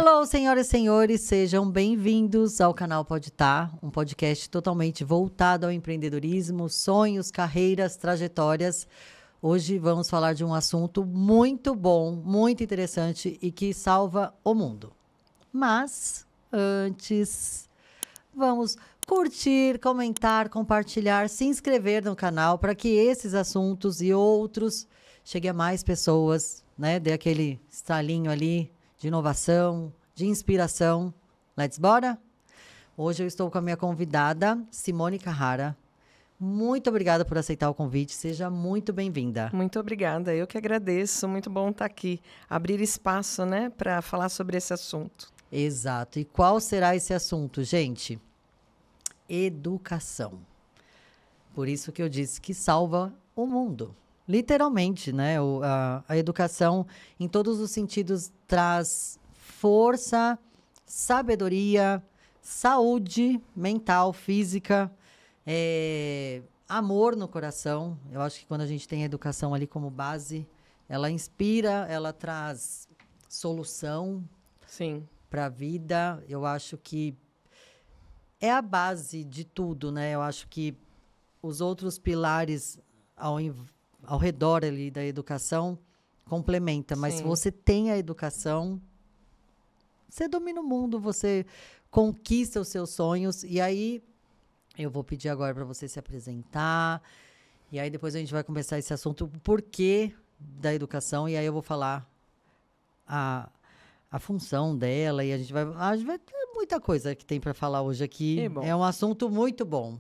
Hello, senhoras e senhores, sejam bem-vindos ao canal Pode Tá, um podcast totalmente voltado ao empreendedorismo, sonhos, carreiras, trajetórias. Hoje vamos falar de um assunto muito bom, muito interessante e que salva o mundo. Mas, antes, vamos curtir, comentar, compartilhar, se inscrever no canal para que esses assuntos e outros cheguem a mais pessoas, né? Dê aquele estalinho ali de inovação, de inspiração. Let's bora? Hoje eu estou com a minha convidada, Simone Carrara. Muito obrigada por aceitar o convite. Seja muito bem-vinda. Muito obrigada. Eu que agradeço. Muito bom estar aqui. Abrir espaço, né, para falar sobre esse assunto. Exato. E qual será esse assunto, gente? Educação. Por isso que eu disse que salva o mundo. Literalmente, né? A educação, em todos os sentidos, traz força, sabedoria, saúde mental, física, amor no coração. Eu acho que quando a gente tem a educação ali como base, ela inspira, ela traz solução para a vida. Eu acho que é a base de tudo, né? Eu acho que os outros pilares ao redor ali da educação complementa, mas se você tem a educação, você domina o mundo, você conquista os seus sonhos. E aí eu vou pedir agora para você se apresentar, e aí depois a gente vai começar esse assunto, o porquê da educação, e aí eu vou falar a função dela, e a gente vai ter muita coisa que tem para falar hoje aqui. É um assunto muito bom.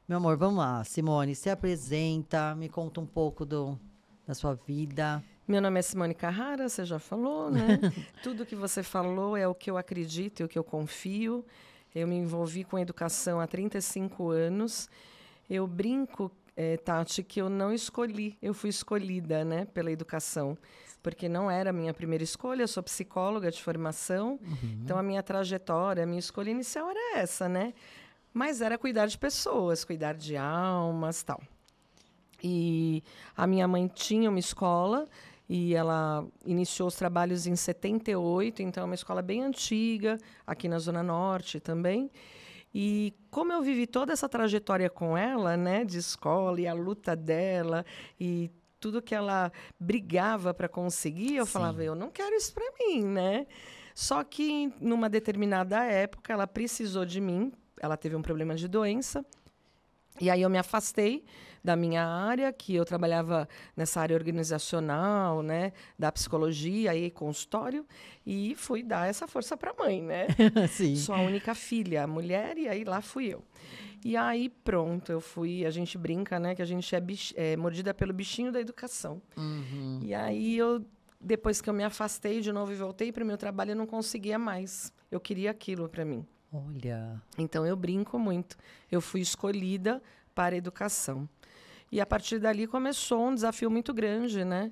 Meu amor, vamos lá. Simone, se apresenta, me conta um pouco da sua vida. Meu nome é Simone Carrara, você já falou, né? Tudo que você falou é o que eu acredito e o que eu confio. Eu me envolvi com educação há 35 anos. Eu brinco, Tati, que eu não escolhi, eu fui escolhida, né, pela educação. Porque não era a minha primeira escolha, eu sou psicóloga de formação. Então, a minha trajetória, a minha escolha inicial era essa, né? Mas era cuidar de pessoas, cuidar de almas, tal. E a minha mãe tinha uma escola e ela iniciou os trabalhos em 78, então é uma escola bem antiga, aqui na Zona Norte também. E como eu vivi toda essa trajetória com ela, né, de escola e a luta dela e tudo que ela brigava para conseguir, eu falava, eu não quero isso para mim, né? Só que numa determinada época ela precisou de mim. Ela teve um problema de doença, e aí eu me afastei da minha área, que eu trabalhava nessa área organizacional, né, da psicologia e consultório, e fui dar essa força para a mãe, né? Sim. Sou a única filha, mulher, e aí lá fui eu. E aí pronto, eu fui, a gente brinca, né, que a gente é mordida pelo bichinho da educação. E aí depois que eu me afastei de novo e voltei para o meu trabalho, eu não conseguia mais. Eu queria aquilo para mim. Olha. Então, eu brinco muito. Eu fui escolhida para a educação. E, a partir dali, começou um desafio muito grande, né?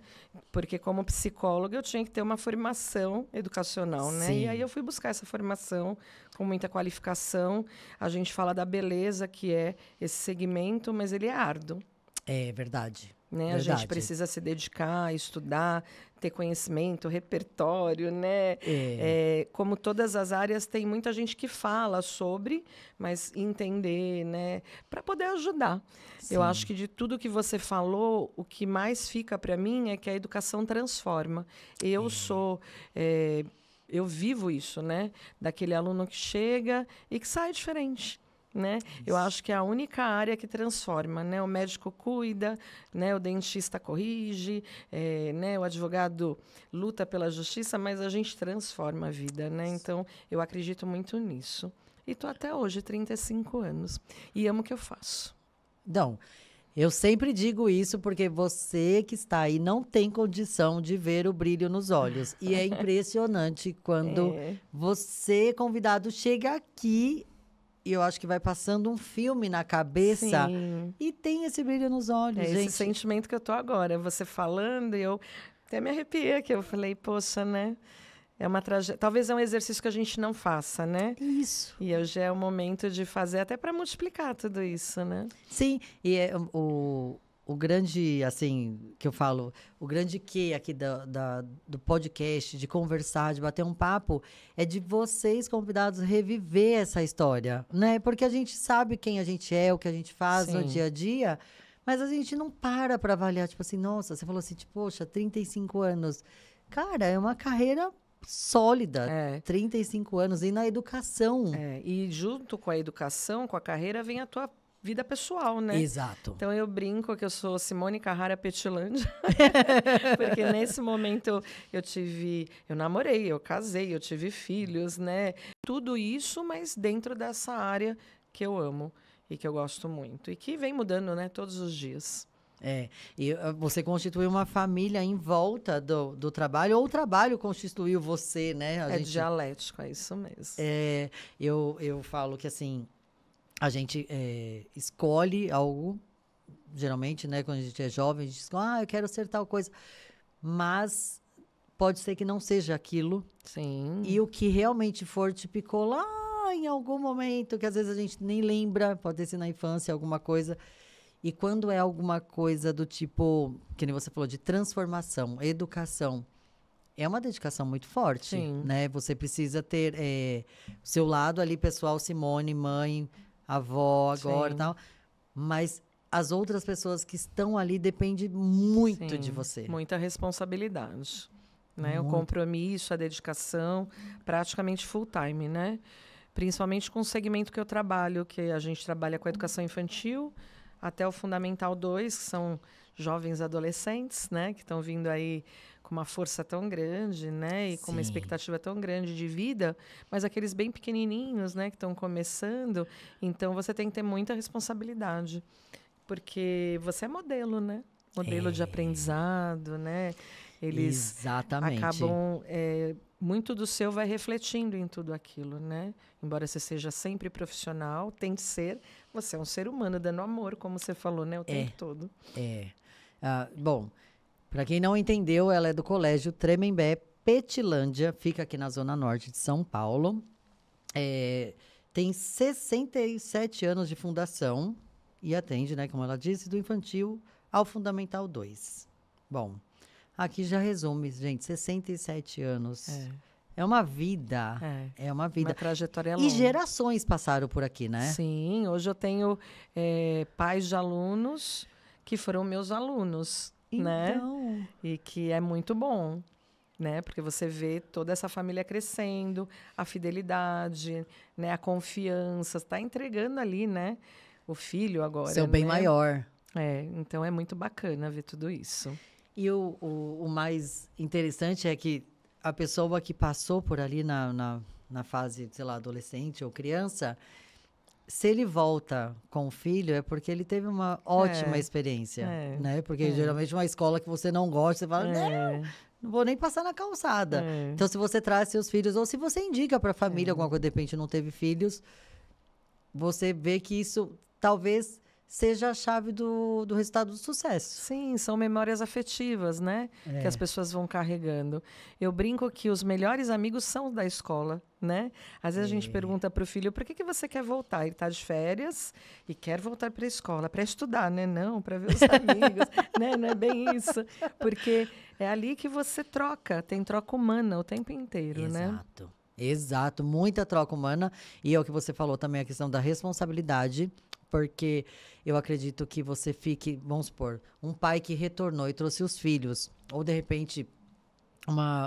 Porque, como psicóloga, eu tinha que ter uma formação educacional, né? E aí eu fui buscar essa formação com muita qualificação. A gente fala da beleza, que é esse segmento, mas ele é árduo. É verdade. Né? A gente precisa se dedicar, estudar, ter conhecimento, repertório, né? Como todas as áreas, tem muita gente que fala sobre, mas entender, né? Para poder ajudar. Eu acho que de tudo que você falou, o que mais fica para mim é que a educação transforma. Eu vivo isso, né? Daquele aluno que chega e que sai diferente. Né? Eu acho que é a única área que transforma, né? O médico cuida, né? O dentista corrige, né? O advogado luta pela justiça, mas a gente transforma a vida, né? Então, eu acredito muito nisso. E estou até hoje, 35 anos. E amo o que eu faço. Não, eu sempre digo isso porque você que está aí não tem condição de ver o brilho nos olhos. E é impressionante quando você, convidado, chega aqui. E eu acho que vai passando um filme na cabeça. E tem esse brilho nos olhos, gente. Esse sentimento que eu tô agora. Você falando, e eu até me arrepiei, que eu falei, poxa, né? É uma trajetória. Talvez é um exercício que a gente não faça, né? Isso. E hoje é o momento de fazer, até para multiplicar tudo isso, né? Sim, e o o grande, assim, que eu falo, o grande quê aqui do podcast, de conversar, de bater um papo, é de vocês, convidados, reviver essa história, né? Porque a gente sabe quem a gente é, o que a gente faz no dia a dia, mas a gente não para avaliar, tipo assim, nossa, você falou assim, tipo, poxa, 35 anos. Cara, é uma carreira sólida, 35 anos, e na educação. E junto com a educação, com a carreira, vem a tua vida pessoal, né? Exato. Então, eu brinco que eu sou Simone Carrara Petilândia, porque nesse momento eu namorei, eu casei, eu tive filhos, né? Tudo isso, mas dentro dessa área que eu amo e que eu gosto muito. E que vem mudando, né? Todos os dias. E você constituiu uma família em volta do trabalho, ou o trabalho constituiu você, né? Dialético, é isso mesmo. Eu falo que, assim, a gente escolhe algo, geralmente, né? Quando a gente é jovem, a gente diz, eu quero ser tal coisa. Mas pode ser que não seja aquilo. Sim. E o que realmente for te picou lá em algum momento, que às vezes a gente nem lembra, pode ter sido na infância, alguma coisa. E quando é alguma coisa do tipo, que nem você falou, de transformação, educação, é uma dedicação muito forte, né? Você precisa ter o seu lado ali, pessoal, Simone, mãe, avó agora e tal. Mas as outras pessoas que estão ali dependem muito de você. Muita responsabilidade, né? O compromisso, a dedicação, praticamente full time, né? Principalmente com o segmento que eu trabalho, que a gente trabalha com a educação infantil, até o Fundamental 2, que são jovens adolescentes, né, que estão vindo aí com uma força tão grande, né, e com uma expectativa tão grande de vida, mas aqueles bem pequenininhos, né, que estão começando, então você tem que ter muita responsabilidade, porque você é modelo, né, modelo de aprendizado, né, eles acabam muito do seu vai refletindo em tudo aquilo, né? Embora você seja sempre profissional, tem que ser. Você é um ser humano dando amor, como você falou, né? O tempo todo. Bom, para quem não entendeu, ela é do Colégio Tremembé Petilândia, fica aqui na Zona Norte de São Paulo. Tem 67 anos de fundação e atende, né, como ela disse, do infantil ao Fundamental 2. Bom, aqui já resume, gente, 67 anos. É uma vida. É uma vida. Uma trajetória longa. E gerações passaram por aqui, né? Sim, hoje eu tenho pais de alunos que foram meus alunos, né? E que é muito bom, né? Porque você vê toda essa família crescendo, a fidelidade, né? A confiança, está entregando ali, né? O filho agora, Seu bem maior. Então é muito bacana ver tudo isso. E o mais interessante é que a pessoa que passou por ali na fase, sei lá, adolescente ou criança, se ele volta com o filho, é porque ele teve uma ótima experiência, né? Porque geralmente uma escola que você não gosta, você fala, não vou nem passar na calçada. Então, se você traz seus filhos, ou se você indica para a família alguma coisa, de repente não teve filhos, você vê que isso talvez seja a chave do resultado do sucesso. Sim, são memórias afetivas, né? Que as pessoas vão carregando. Eu brinco que os melhores amigos são da escola, né? Às vezes a gente pergunta para o filho, por que você quer voltar? Ele está de férias e quer voltar para a escola, para estudar, né? Não, para ver os amigos, né? Não é bem isso. Porque é ali que você troca, tem troca humana o tempo inteiro, né? Exato, muita troca humana. E é o que você falou também, a questão da responsabilidade, porque eu acredito que você fique, vamos supor, um pai que retornou e trouxe os filhos, ou de repente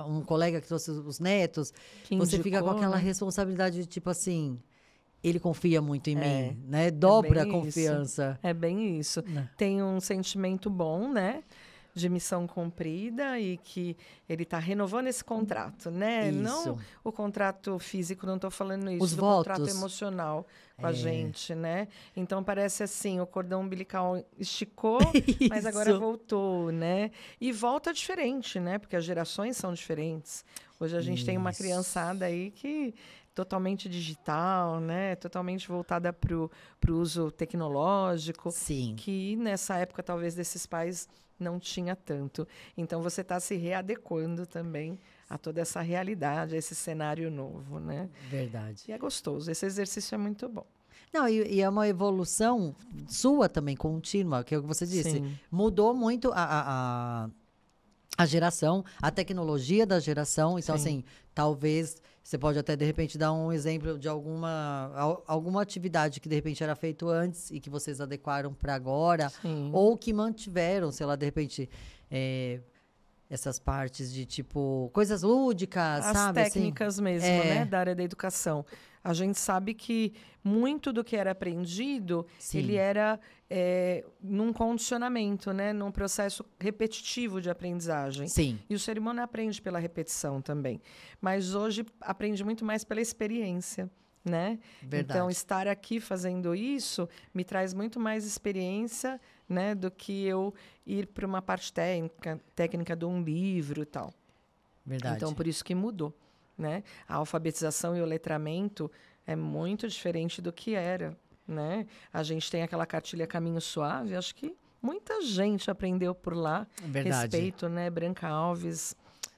um colega que trouxe os netos, que você fica com aquela responsabilidade de tipo assim, ele confia muito em mim, né? Dobra a confiança. Isso. É bem isso. Tem um sentimento bom, né? De missão cumprida e que ele está renovando esse contrato, né? Isso. Não o contrato físico, não estou falando isso, os votos. Contrato emocional com a gente, né? Então parece assim, o cordão umbilical esticou, mas agora voltou, né? E volta diferente, né? Porque as gerações são diferentes. Hoje a gente tem uma criançada aí que totalmente digital, né? Totalmente voltada para o uso tecnológico. Sim. Que nessa época, talvez, desses pais não tinha tanto. Então, você está se readequando também a toda essa realidade, a esse cenário novo, né? Verdade. E é gostoso. Esse exercício é muito bom. Não, e é uma evolução sua também, contínua, que é o que você disse. Sim. Mudou muito a geração, a tecnologia da geração. Então, Sim. assim, talvez você pode até, de repente, dar um exemplo de alguma atividade que, de repente, era feito antes e que vocês adequaram para agora. Sim. Ou que mantiveram, sei lá, de repente... essas partes de, tipo, coisas lúdicas, As sabe? técnicas assim, mesmo, né, da área da educação. A gente sabe que muito do que era aprendido, Sim. ele era num condicionamento, né, num processo repetitivo de aprendizagem. Sim. E o ser humano aprende pela repetição também. Mas hoje aprende muito mais pela experiência, né? Verdade. Então, estar aqui fazendo isso me traz muito mais experiência, né, do que eu ir para uma parte técnica de um livro e tal. Verdade. Então, por isso que mudou, né? A alfabetização e o letramento é muito diferente do que era, né? A gente tem aquela cartilha Caminho Suave, acho que muita gente aprendeu por lá. Verdade. Respeito, né? Branca Alves,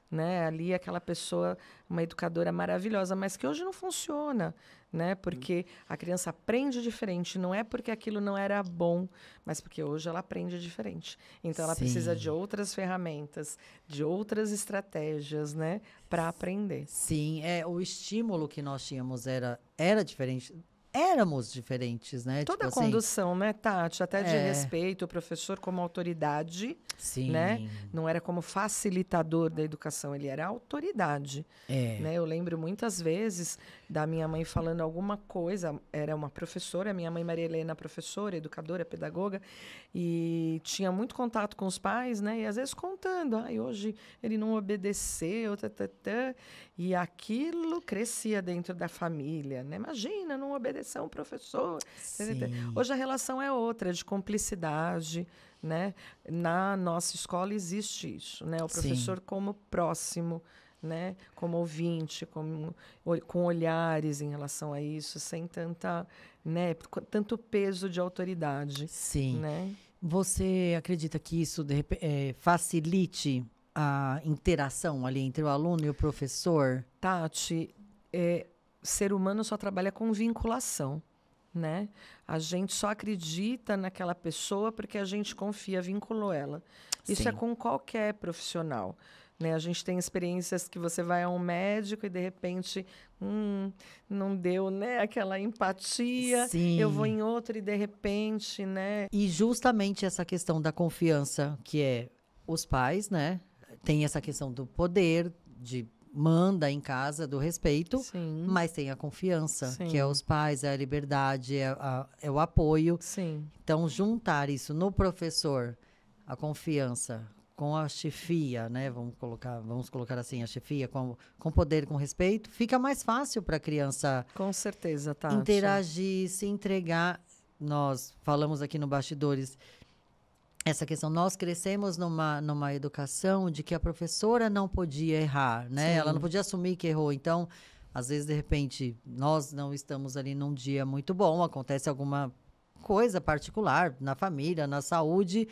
né? Ali aquela pessoa, uma educadora maravilhosa, mas que hoje não funciona, né? Porque a criança aprende diferente, não é porque aquilo não era bom, mas porque hoje ela aprende diferente. Então ela precisa de outras ferramentas, de outras estratégias, né, para aprender. Sim, o estímulo que nós tínhamos era diferente. Éramos diferentes, né? Toda tipo a assim, condução, né, Tati? Até de respeito, o professor como autoridade, sim. né? Não era como facilitador da educação, ele era autoridade. Né? Eu lembro muitas vezes da minha mãe falando alguma coisa, era uma professora, minha mãe Maria Helena, professora, educadora, pedagoga, e tinha muito contato com os pais, né? E às vezes contando, hoje ele não obedeceu, e aquilo crescia dentro da família, né? Imagina, não obedecer um professor. Sim. Hoje a relação é outra, de cumplicidade, né? Na nossa escola existe isso, né? O professor como próximo, né? Como ouvinte, com olhares em relação a isso, sem tanto peso de autoridade. Sim. Né? Você acredita que isso facilite a interação ali entre o aluno e o professor? Tati, ser humano só trabalha com vinculação. Né? A gente só acredita naquela pessoa porque a gente confia, vinculou ela. Isso Sim. é com qualquer profissional. Né? A gente tem experiências que você vai a um médico e, de repente, não deu, né, aquela empatia. Sim. Eu vou em outro e, de repente... Né? E justamente essa questão da confiança, que é os pais, né? Tem essa questão do poder, de manda em casa, do respeito, Sim. mas tem a confiança, Sim. que é os pais, é a liberdade, é o apoio. Sim. Então, juntar isso no professor, a confiança com a chefia, né? Vamos colocar assim, a chefia com poder, com respeito, fica mais fácil para a criança, com certeza, Tati, interagir, se entregar. Nós falamos aqui no Bastidores essa questão, nós crescemos numa educação de que a professora não podia errar, né? Sim. Ela não podia assumir que errou. Então, às vezes, de repente, nós não estamos ali num dia muito bom, acontece alguma coisa particular na família, na saúde,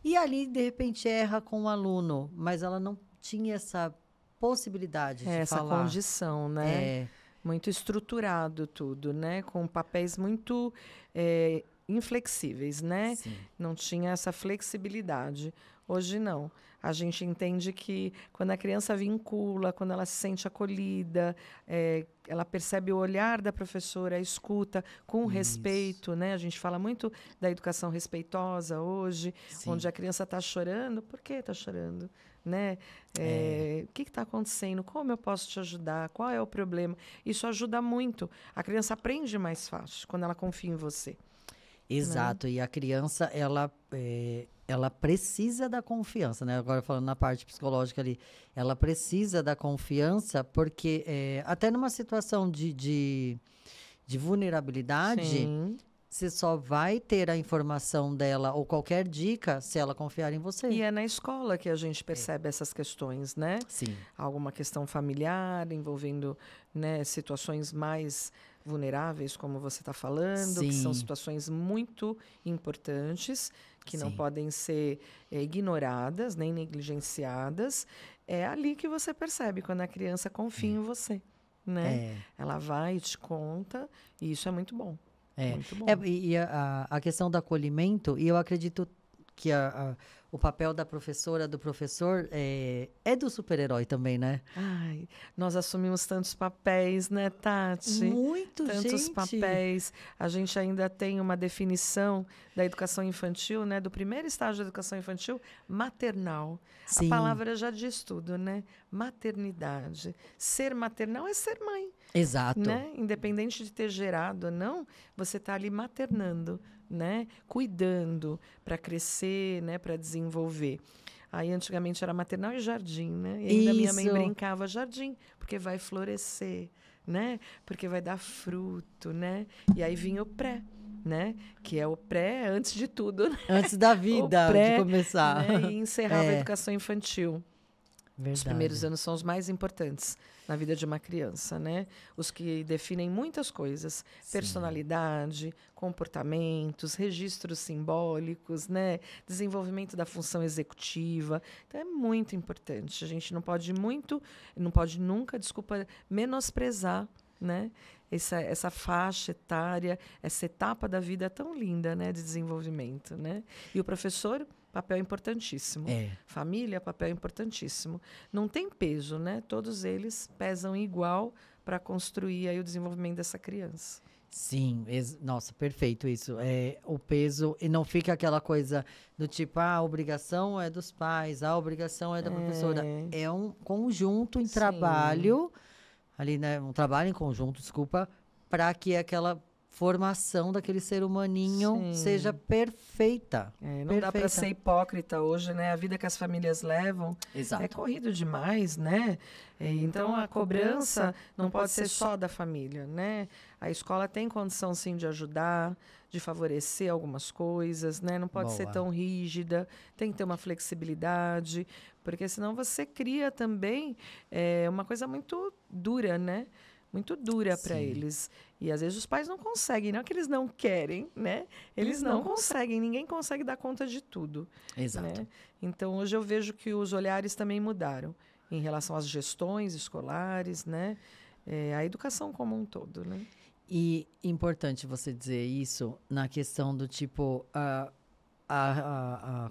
e ali, de repente, erra com o aluno, mas ela não tinha essa possibilidade de essa falar. Condição, né? Muito estruturado tudo, né? Com papéis muito inflexíveis, né? Sim. Não tinha essa flexibilidade. Hoje não. A gente entende que quando a criança vincula, quando ela se sente acolhida, ela percebe o olhar da professora, a escuta com respeito, né? A gente fala muito da educação respeitosa hoje, Sim. onde a criança está chorando. Por que está chorando? Né? O que está acontecendo? Como eu posso te ajudar? Qual é o problema? Isso ajuda muito. A criança aprende mais fácil quando ela confia em você. Exato, né? E a criança, ela precisa da confiança, né? Agora falando na parte psicológica ali, ela precisa da confiança porque até numa situação de vulnerabilidade, Sim. você só vai ter a informação dela ou qualquer dica se ela confiar em você. E é na escola que a gente percebe essas questões, né? Sim. Alguma questão familiar envolvendo, né, situações mais vulneráveis, como você está falando, Sim. que são situações muito importantes, que Sim. não podem ser ignoradas, nem negligenciadas. É ali que você percebe quando a criança confia em você, né? Ela vai e te conta, e isso é muito bom. Muito bom. E a questão do acolhimento, e eu acredito que o papel da professora, do professor, é do super-herói também, né? Ai, nós assumimos tantos papéis, né, Tati? Muito, tantos gente. papéis. A gente ainda tem uma definição da educação infantil, né? Do primeiro estágio da educação infantil, maternal. Sim. A palavra já diz tudo, né? Maternidade. Ser maternal é ser mãe. Exato. Né? Independente de ter gerado ou não, você está ali maternando, né? Cuidando para crescer, né? Para desenvolver. Aí antigamente era maternal e jardim, né? E ainda minha mãe brincava jardim, porque vai florescer, né? Porque vai dar fruto, né? E aí vinha o pré, né? Que é o pré antes de tudo, né? Antes da vida, pré, de começar. Né? E encerrava a educação infantil. Verdade. Os primeiros anos são os mais importantes na vida de uma criança, né? Os que definem muitas coisas, Sim. Personalidade, comportamentos, registros simbólicos, né? Desenvolvimento da função executiva. Então é muito importante. A gente não pode nunca, menosprezar, né? Essa faixa etária, essa etapa da vida tão linda, né, de desenvolvimento, né? E o professor, papel importantíssimo. Família, papel importantíssimo. Não tem peso, né? Todos eles pesam igual para construir aí o desenvolvimento dessa criança. Sim, nossa, perfeito isso. O peso, e não fica aquela coisa do tipo, a obrigação é dos pais, a obrigação é da professora. É um conjunto em trabalho, ali, né? Um trabalho em conjunto, desculpa, para que aquela formação daquele ser humaninho seja perfeita. Não dá para ser hipócrita hoje, né? A vida que as famílias levam é corrido demais, né? Então a cobrança não pode ser só da família, né? A escola tem condição sim de ajudar, de favorecer algumas coisas, né? Não pode ser tão rígida, tem que ter uma flexibilidade, porque senão você cria também uma coisa muito dura, né? Muito dura para eles. E às vezes os pais não conseguem, não é que eles não querem, né? Eles não conseguem, ninguém consegue dar conta de tudo. Exato. Né? Então hoje eu vejo que os olhares também mudaram em relação às gestões escolares, né? A educação como um todo, né? E importante você dizer isso na questão do tipo,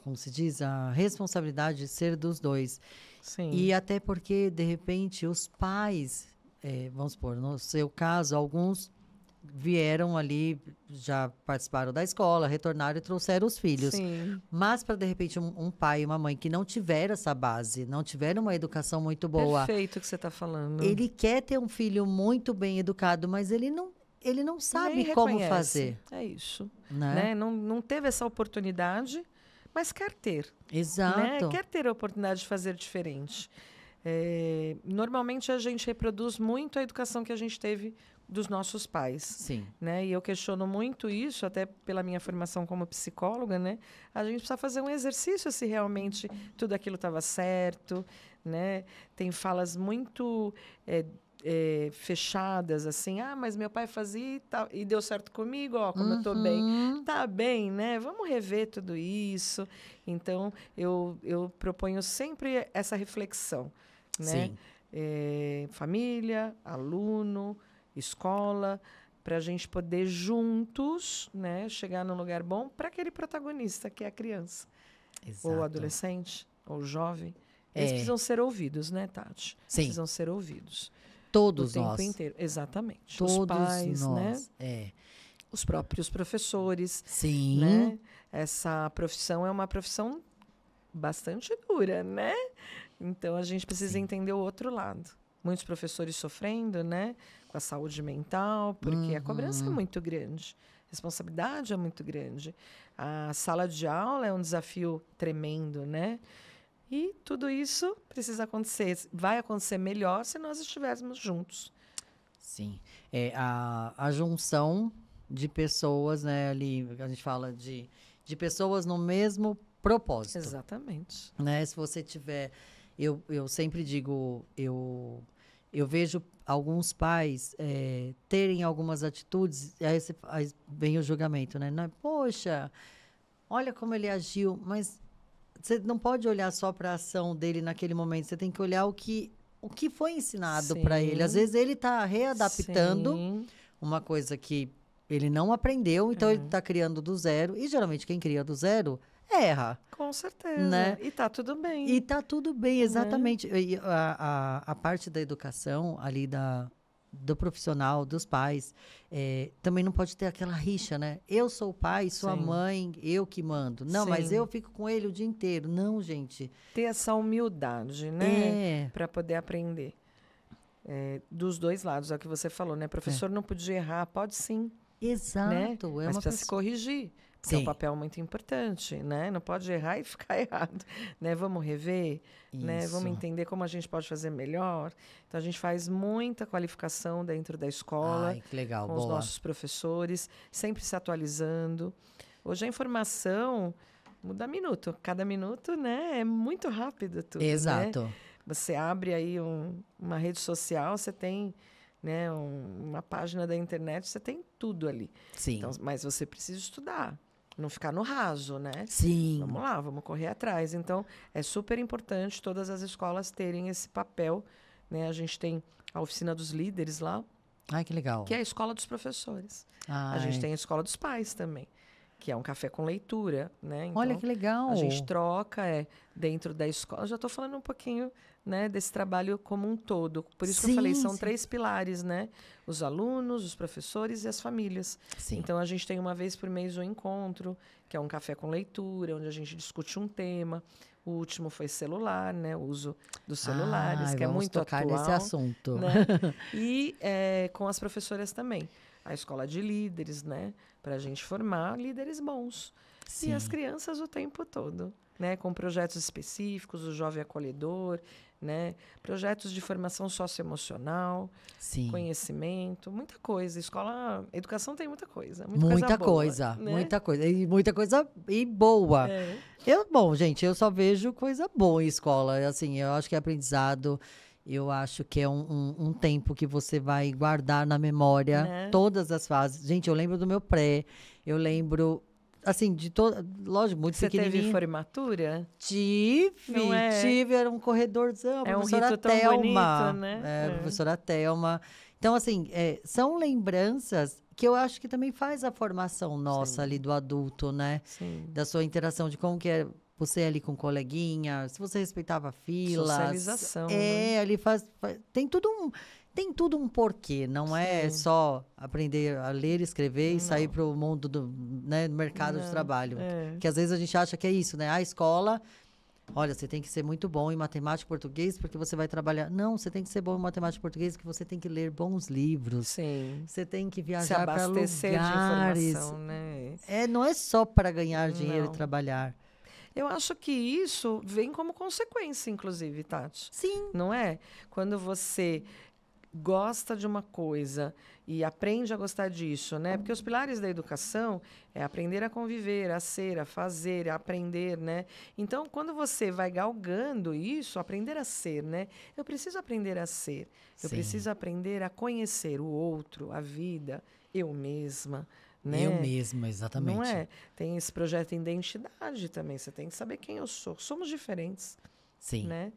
como se diz, a responsabilidade de ser dos dois. Sim. E até porque, de repente, os pais, vamos supor, no seu caso, alguns vieram ali, já participaram da escola, retornaram e trouxeram os filhos. Sim. Mas para, de repente, um pai e uma mãe que não tiveram essa base, não tiveram uma educação muito boa. Perfeito o que você está falando. Ele quer ter um filho muito bem educado, mas ele não sabe como fazer. É isso. Né? Não teve essa oportunidade, mas quer ter. Exato. Né? Quer ter a oportunidade de fazer diferente. Normalmente a gente reproduz muito a educação que a gente teve dos nossos pais. Sim. Né? E eu questiono muito isso, até pela minha formação como psicóloga, né? A gente precisa fazer um exercício se realmente tudo aquilo estava certo, né? Tem falas muito fechadas, assim, mas meu pai fazia e deu certo comigo, como eu estou bem. Tá bem, né? Vamos rever tudo isso. Então, eu proponho sempre essa reflexão, né? Sim. Família, aluno, escola, para a gente poder juntos, né, chegar num lugar bom para aquele protagonista que é a criança. Exato. Ou o adolescente, ou o jovem. Eles precisam ser ouvidos, né, Tati? Sim. Precisam ser ouvidos. Todos o nós. O tempo inteiro. Exatamente. Todos os pais, nós. né? Os próprios professores. Sim. Né? Essa profissão é uma profissão bastante dura, né? Então, a gente precisa entender o outro lado. Muitos professores sofrendo, né? Com a saúde mental, porque a cobrança é muito grande. A responsabilidade é muito grande. A sala de aula é um desafio tremendo, né? E tudo isso precisa acontecer. Vai acontecer melhor se nós estivermos juntos. Sim. A junção de pessoas, né? Ali a gente fala de pessoas no mesmo propósito. Exatamente. Né? Se você tiver... Eu sempre digo... Eu vejo alguns pais terem algumas atitudes, e aí vem o julgamento, né? Poxa, olha como ele agiu, mas você não pode olhar só para a ação dele naquele momento, você tem que olhar o que foi ensinado para ele. Às vezes ele está readaptando uma coisa que Ele não aprendeu, então ele está criando do zero. E geralmente quem cria do zero erra. Com certeza. Né? E tá tudo bem. E tá tudo bem, exatamente. E a parte da educação ali do profissional, dos pais, também não pode ter aquela rixa, né? Eu sou o pai, sou a mãe, eu que mando. Não, mas eu fico com ele o dia inteiro. Não, gente. Ter essa humildade, né? Para poder aprender. Dos dois lados, é o que você falou, né? Professor não podia errar, pode sim. Exato. Né? Mas precisa se corrigir. Porque é um papel muito importante, né? Não pode errar e ficar errado, né? Vamos rever, né? Vamos entender como a gente pode fazer melhor. Então, a gente faz muita qualificação dentro da escola. Ai, que legal, com os nossos professores, sempre se atualizando. Hoje a informação muda minuto. Cada minuto, né? É muito rápido tudo, Exato. Né? Você abre aí uma rede social, você tem... Né, uma página da internet, você tem tudo ali. Sim. Então, mas você precisa estudar, não ficar no raso, né? Sim. Vamos lá, vamos correr atrás. Então, é super importante todas as escolas terem esse papel, né? A gente tem a oficina dos líderes lá. Ai, que legal. Que é a escola dos professores. Ai. A gente tem a escola dos pais também, que é um café com leitura, né? Então, olha que legal. A gente troca dentro da escola. Eu já estou falando um pouquinho, né, desse trabalho como um todo. Por isso que eu falei, são 3 pilares, né? Os alunos, os professores e as famílias. Sim. Então, a gente tem uma vez por mês um encontro, que é um café com leitura, onde a gente discute um tema. O último foi celular, né? O uso dos celulares, que é muito tocar atual. nesse assunto. Né? E com as professoras também. A escola de líderes, né? Para a gente formar líderes bons. Sim. E as crianças o tempo todo, né? Com projetos específicos, o Jovem Acolhedor, né? Projetos de formação socioemocional, conhecimento, muita coisa. Educação tem muita coisa. Muita coisa. Né? Muita coisa. E muita coisa boa. Bom, gente, eu só vejo coisa boa em escola. Assim, eu acho que é aprendizado. Eu acho que é um tempo que você vai guardar na memória todas as fases. Gente, eu lembro do meu pré, eu lembro, assim, de toda... Lógico, muito pequenininho. Você teve formatura? Tive, era um corredorzão, é professora um rito tão Thelma. Bonito, né? Professora Thelma. Então, assim, são lembranças que eu acho que também faz a formação nossa ali do adulto, né? Sim. Da sua interação, de como que é você ali com coleguinha, se você respeitava filas. Socialização. Né? Ali tem tudo um porquê, não é só aprender a ler, escrever e sair para o mundo do mercado de trabalho. Que às vezes a gente acha que é isso, né? A escola, olha, você tem que ser muito bom em matemática e português porque você vai trabalhar. Não, você tem que ser bom em matemática e português porque você tem que ler bons livros. Sim. Você tem que viajar para lugares. Se abastecer de informação, né? Não é só para ganhar dinheiro e trabalhar. Eu acho que isso vem como consequência, inclusive, Tati. Sim. Não é? Quando você gosta de uma coisa e aprende a gostar disso, né? Porque os pilares da educação é aprender a conviver, a ser, a fazer, a aprender, né? Então, quando você vai galgando isso, aprender a ser, né? Eu preciso aprender a ser. Eu preciso aprender a conhecer o outro, a vida, eu mesma. Né? Eu mesma, exatamente. Não é? Tem esse projeto de identidade também. Você tem que saber quem eu sou. Somos diferentes. Sim. Né?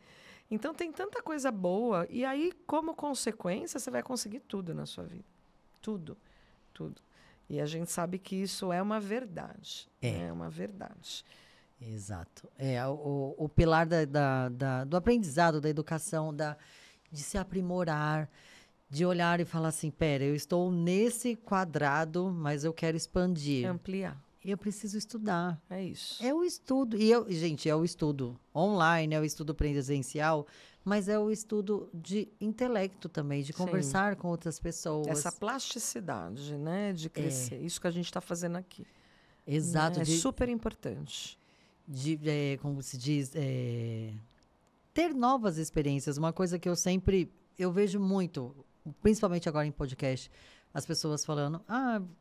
Então, tem tanta coisa boa. E aí, como consequência, você vai conseguir tudo na sua vida. Tudo. Tudo. E a gente sabe que isso é uma verdade. É uma verdade. Exato. O pilar do aprendizado, da educação, de se aprimorar, de olhar e falar assim, pera, eu estou nesse quadrado, mas eu quero expandir. Ampliar. Eu preciso estudar. É isso. É o estudo. Gente, é o estudo online, é o estudo presencial, mas é o estudo de intelecto também, de conversar com outras pessoas. Essa plasticidade, né, de crescer. Isso que a gente está fazendo aqui. Exato. É super importante. Como se diz, ter novas experiências. Uma coisa que eu vejo muito, principalmente agora em podcast, as pessoas falando,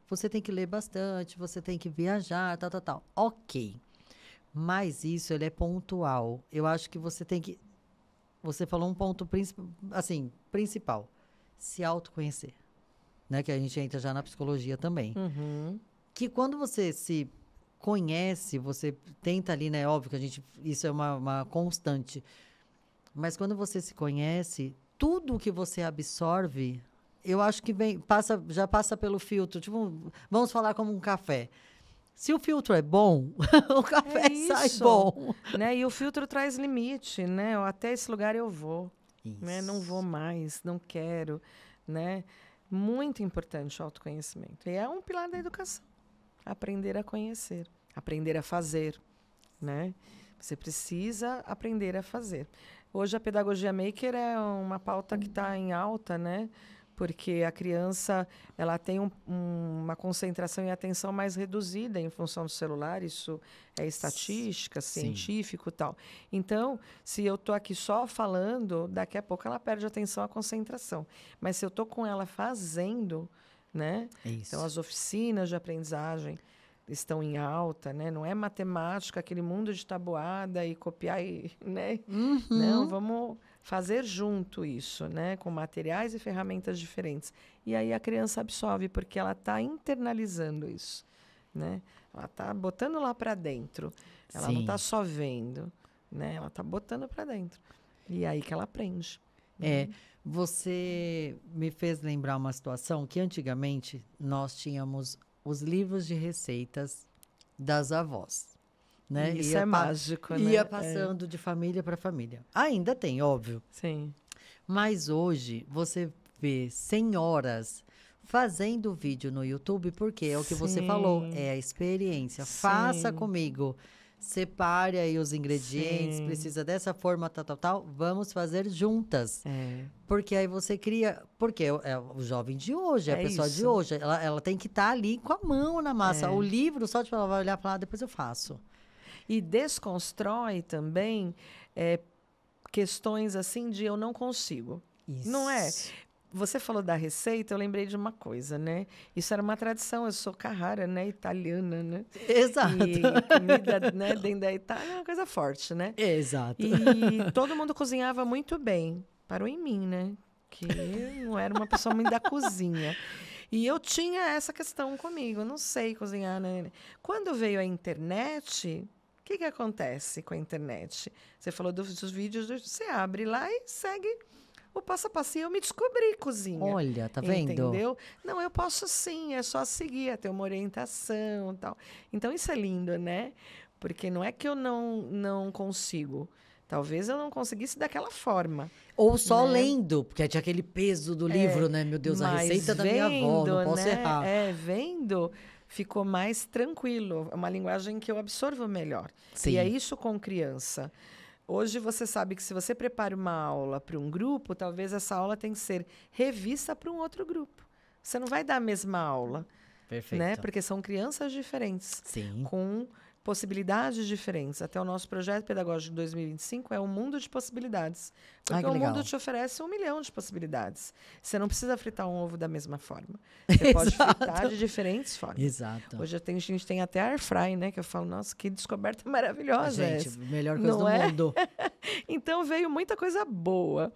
você tem que ler bastante, você tem que viajar, tal. Ok. Mas isso, ele é pontual. Eu acho que você tem que... Você falou um ponto principal. Se autoconhecer. Né? Que a gente entra já na psicologia também. Uhum. Que quando você se conhece, você tenta ali, né? Óbvio que isso é uma constante. Mas quando você se conhece, tudo que você absorve eu acho que já passa pelo filtro. Tipo, vamos falar como um café. Se o filtro é bom, o café sai bom. Né? E o filtro traz limite, né? Até esse lugar eu vou. Né? Não vou mais, não quero. Né? Muito importante o autoconhecimento. E é um pilar da educação. Aprender a conhecer, aprender a fazer. Né? Você precisa aprender a fazer. Hoje a pedagogia maker é uma pauta que está em alta, né? Porque a criança ela tem uma concentração e atenção mais reduzida em função do celular. Isso é estatística, científico e tal. Então, se eu estou aqui só falando, daqui a pouco ela perde a atenção, a concentração. Mas se eu estou com ela fazendo, né? Então, as oficinas de aprendizagem estão em alta, né? Não é matemática, aquele mundo de tabuada e copiar, né? Não, vamos fazer junto isso, né? Com materiais e ferramentas diferentes. E aí a criança absorve, porque ela está internalizando isso, né? Ela está botando lá para dentro. Ela não está só vendo, né? Ela está botando para dentro. E é aí que ela aprende. Você me fez lembrar uma situação que antigamente nós tínhamos os livros de receitas das avós. Né? Isso é mágico, né? Ia passando de família para família. Ainda tem, óbvio. Sim. Mas hoje você vê senhoras fazendo vídeo no YouTube, porque é o que você falou, é a experiência. Faça comigo. Separe aí os ingredientes, precisa dessa forma, tal. Vamos fazer juntas. Porque aí você cria... Porque é o jovem de hoje, é a pessoa de hoje. Ela tem que estar ali com a mão na massa. O livro, só ela vai olhar e falar, depois eu faço. E desconstrói também questões assim de eu não consigo. Isso. Não é? Você falou da receita, eu lembrei de uma coisa, né? Isso era uma tradição, eu sou Carrara, né? Italiana, né? Exato. E comida, né, dentro da Itália é uma coisa forte, né? Exato. E todo mundo cozinhava muito bem. Parou em mim, né? Que eu não era uma pessoa muito da cozinha. E eu tinha essa questão comigo, eu não sei cozinhar, né? Quando veio a internet... O que acontece com a internet? Você falou dos vídeos, você abre lá e segue o passo a passo. E eu me descobri cozinha. Olha, tá vendo? Entendeu? Não, eu posso sim, é só seguir, é ter uma orientação e tal. Então, isso é lindo, né? Porque não é que eu não consigo. Talvez eu não conseguisse daquela forma. Ou só lendo, porque tinha aquele peso do livro, né? Meu Deus, a receita da minha avó, não posso errar. Vendo... ficou mais tranquilo, é uma linguagem que eu absorvo melhor. E é isso com criança. Hoje você sabe que se você prepara uma aula para um grupo, talvez essa aula tenha que ser revista para um outro grupo. Você não vai dar a mesma aula. Perfeito. Né? Porque são crianças diferentes. Sim. Com possibilidades diferentes. Até o nosso projeto pedagógico de 2025 é um mundo de possibilidades. Porque o mundo te oferece 1 milhão de possibilidades. Você não precisa fritar um ovo da mesma forma. Você pode fritar de diferentes formas. Exato. Hoje a gente tem até air fry, né? Que eu falo, nossa, que descoberta maravilhosa gente, essa. Melhor coisa do mundo. Então veio muita coisa boa.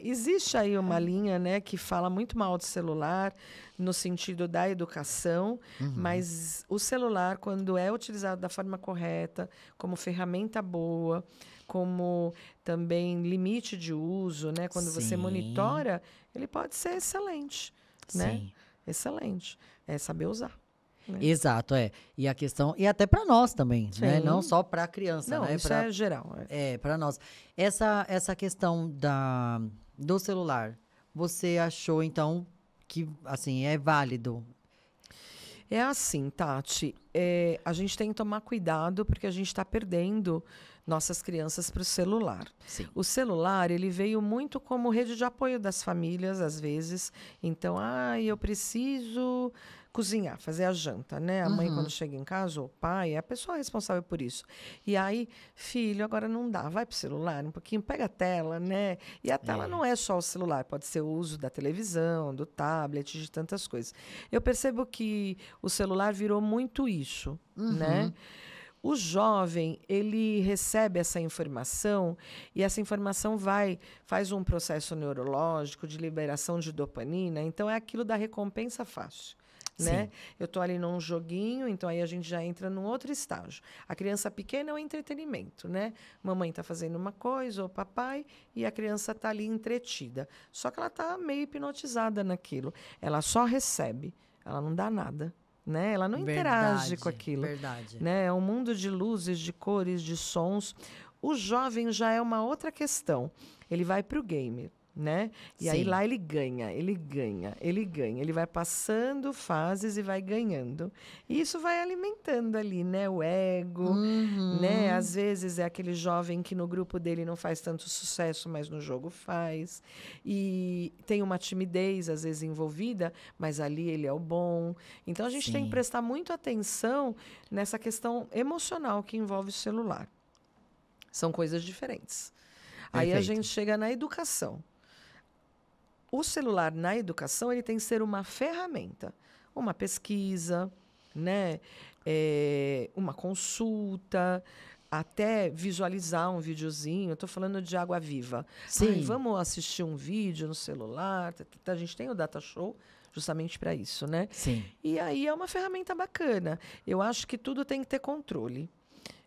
Existe aí uma linha, né, que fala muito mal do celular no sentido da educação, mas o celular, quando é utilizado da forma correta, como ferramenta boa, como também limite de uso, né, quando você monitora, ele pode ser excelente, né? Excelente. É saber usar. Né? Exato, E a questão, e até para nós também, né? Não só para a criança, não, né? Isso é geral. Para nós. Essa questão do celular, você achou, então, que, assim, é válido? É assim, Tati, a gente tem que tomar cuidado porque a gente está perdendo nossas crianças para o celular. Sim. O celular, ele veio muito como rede de apoio das famílias, às vezes. Então, eu preciso cozinhar, fazer a janta, né? A mãe, quando chega em casa, ou o pai, é a pessoa responsável por isso. E aí, filho, agora não dá, vai pro celular um pouquinho, pega a tela, né? E a tela não é só o celular, pode ser o uso da televisão, do tablet, de tantas coisas. Eu percebo que o celular virou muito isso, né? O jovem, ele recebe essa informação e essa informação faz um processo neurológico de liberação de dopamina, então é aquilo da recompensa fácil. né? Eu estou ali num joguinho, então aí a gente já entra num outro estágio. A criança pequena é o entretenimento, né? Mamãe está fazendo uma coisa, ou papai, e a criança está ali entretida. Só que ela está meio hipnotizada naquilo. Ela só recebe, ela não dá nada. Né? Ela não interage com aquilo. Verdade. Né? É um mundo de luzes, de cores, de sons. O jovem já é uma outra questão. Ele vai para o game, né? E aí lá ele ganha. Ele vai passando fases e vai ganhando. E isso vai alimentando ali, né? O ego, né? Às vezes é aquele jovem que no grupo dele não faz tanto sucesso, mas no jogo faz. E tem uma timidez, às vezes, envolvida, mas ali ele é o bom. Então, a gente tem que prestar muito atenção nessa questão emocional que envolve o celular. São coisas diferentes. Aí a gente chega na educação. O celular na educação ele tem que ser uma ferramenta, uma pesquisa, né? Uma consulta, até visualizar um videozinho. Estou falando de Água Viva. Sim. Vamos assistir um vídeo no celular. A gente tem o Data Show justamente para isso, né? Sim. E aí é uma ferramenta bacana. Eu acho que tudo tem que ter controle.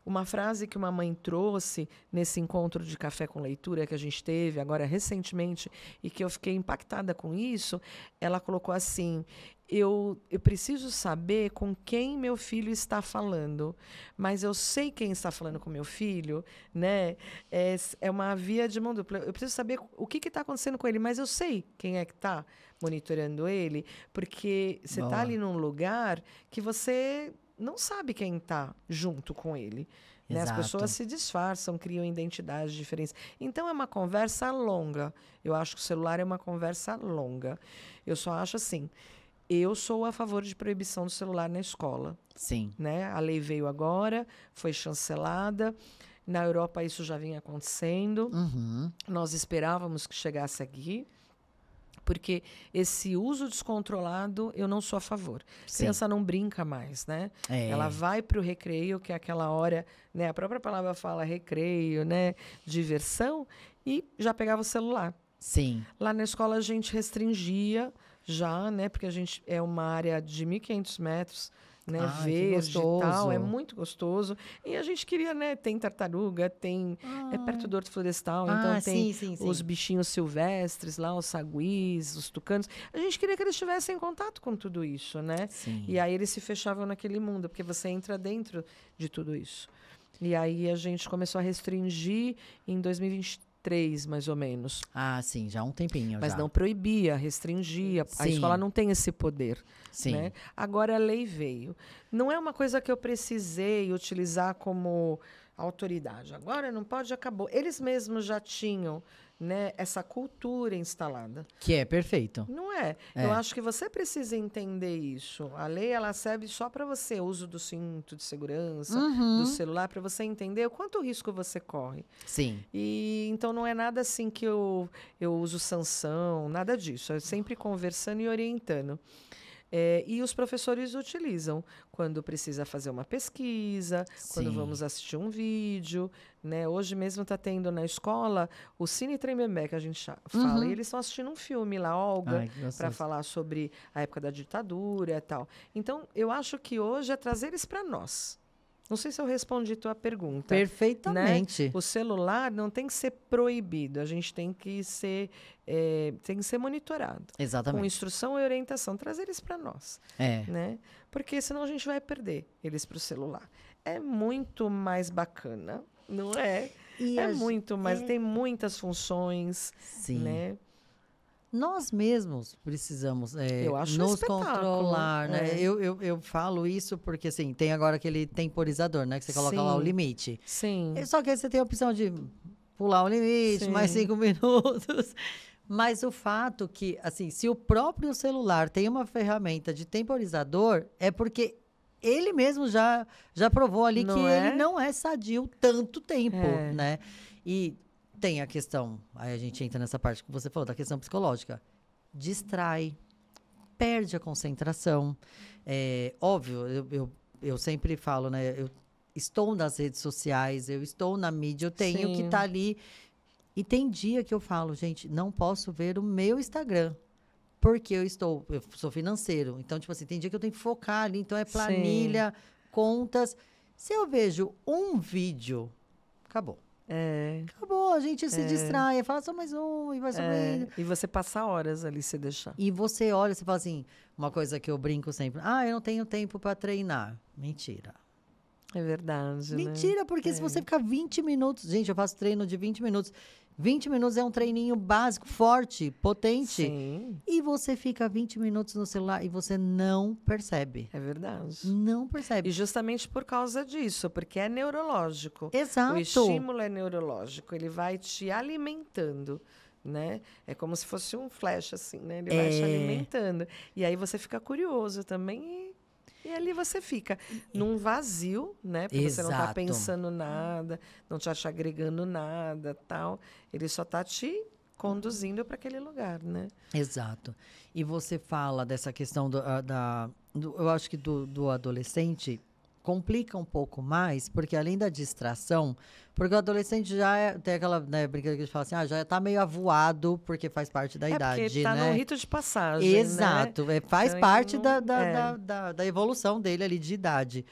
Uma frase que uma mãe trouxe nesse encontro de café com leitura que a gente teve agora recentemente e que eu fiquei impactada com isso, ela colocou assim: eu preciso saber com quem meu filho está falando, mas eu sei quem está falando com meu filho, né? É uma via de mão dupla. Eu preciso saber o que está acontecendo com ele, mas eu sei quem é que está monitorando ele, porque você está ali num lugar que você não sabe quem está junto com ele. Né? As pessoas se disfarçam, criam identidades diferentes. Então, é uma conversa longa. Eu acho que o celular é uma conversa longa. Eu só acho assim, eu sou a favor de proibição do celular na escola. Sim. Né? A lei veio agora, foi chancelada. Na Europa, isso já vinha acontecendo. Nós esperávamos que chegasse aqui. Porque esse uso descontrolado, eu não sou a favor. Sim. Criança não brinca mais, né? Ela vai para o recreio, que é aquela hora, né? A própria palavra fala recreio, né? Diversão, e já pegava o celular. Sim. Lá na escola a gente restringia já, né? Porque a gente é uma área de 1.500 metros, né? Verde e tal, é muito gostoso. E a gente queria, né? Tem tartaruga, tem perto do Horto Florestal, então tem os bichinhos silvestres lá, os saguis, os tucanos. A gente queria que eles tivessem contato com tudo isso, né? Sim. E aí eles se fechavam naquele mundo, porque você entra dentro de tudo isso. E aí a gente começou a restringir em 2023, mais ou menos. Ah, sim, já há um tempinho. Mas não proibia, restringia. A escola não tem esse poder. Sim. Né? Agora a lei veio. Não é uma coisa que eu precisei utilizar como autoridade. Agora não pode, acabou. Eles mesmos já tinham, né, essa cultura instalada. Que é perfeito. Não é? Eu acho que você precisa entender isso. A lei ela serve só para você, o uso do cinto de segurança, do celular, para você entender o quanto risco você corre. Sim. E então não é nada assim que eu uso sanção, nada disso. É sempre conversando e orientando. E os professores utilizam quando precisa fazer uma pesquisa, quando vamos assistir um vídeo. Né? Hoje mesmo está tendo na escola o Cine Tremembé, que a gente fala. E eles estão assistindo um filme lá, Olga, para falar sobre a época da ditadura e tal. Então, eu acho que hoje é trazer eles para nós. Não sei se eu respondi tua pergunta. Perfeitamente. Né? O celular não tem que ser proibido. A gente tem que ser monitorado. Exatamente. Com instrução e orientação. Trazer eles para nós. Né? Porque senão a gente vai perder eles para o celular. É muito mais bacana, não é? Muito mais. Tem muitas funções. Sim. Né? Nós mesmos precisamos eu acho nos controlar, né? Eu falo isso porque, assim, tem agora aquele temporizador, né? Que você coloca lá o limite. Sim. Só que aí você tem a opção de pular o limite, mais 5 minutos. Mas o fato que, assim, se o próprio celular tem uma ferramenta de temporizador, é porque ele mesmo já provou ali que ele não é sadio tanto tempo, né? E tem a questão, aí a gente entra nessa parte que você falou, da questão psicológica. Distrai, perde a concentração. Óbvio, eu sempre falo, né? Eu estou nas redes sociais, eu estou na mídia, eu tenho que estar ali. E tem dia que eu falo, gente, não posso ver o meu Instagram. Porque eu sou financeiro. Então, tipo assim, tem dia que eu tenho que focar ali. Então, é planilha, contas. Se eu vejo um vídeo, acabou. Acabou, a gente se distrai. Fala só mais um e vai subindo. E você passa horas ali se deixar. E você olha, você fala assim, uma coisa que eu brinco sempre. Eu não tenho tempo para treinar. Mentira. É verdade, Mentira, porque se você ficar 20 minutos... Gente, eu faço treino de 20 minutos. 20 minutos é um treininho básico, forte, potente. Sim. E você fica 20 minutos no celular e você não percebe. É verdade. Não percebe. E justamente por causa disso, porque é neurológico. Exato. O estímulo é neurológico, ele vai te alimentando, né? É como se fosse um flash, assim, né? Ele vai te alimentando. E aí você fica curioso também e ali você fica num vazio, né? Porque você não está pensando nada, não te acha agregando nada, tal. Ele só está te conduzindo para aquele lugar, né? Exato. E você fala dessa questão eu acho que do adolescente complica um pouco mais, porque além da distração, porque o adolescente já tem aquela, né, brincadeira que a gente fala assim, já está meio avoado, porque faz parte da idade, porque tá né? no rito de passagem, Exato, né? Faz parte da evolução dele ali de idade.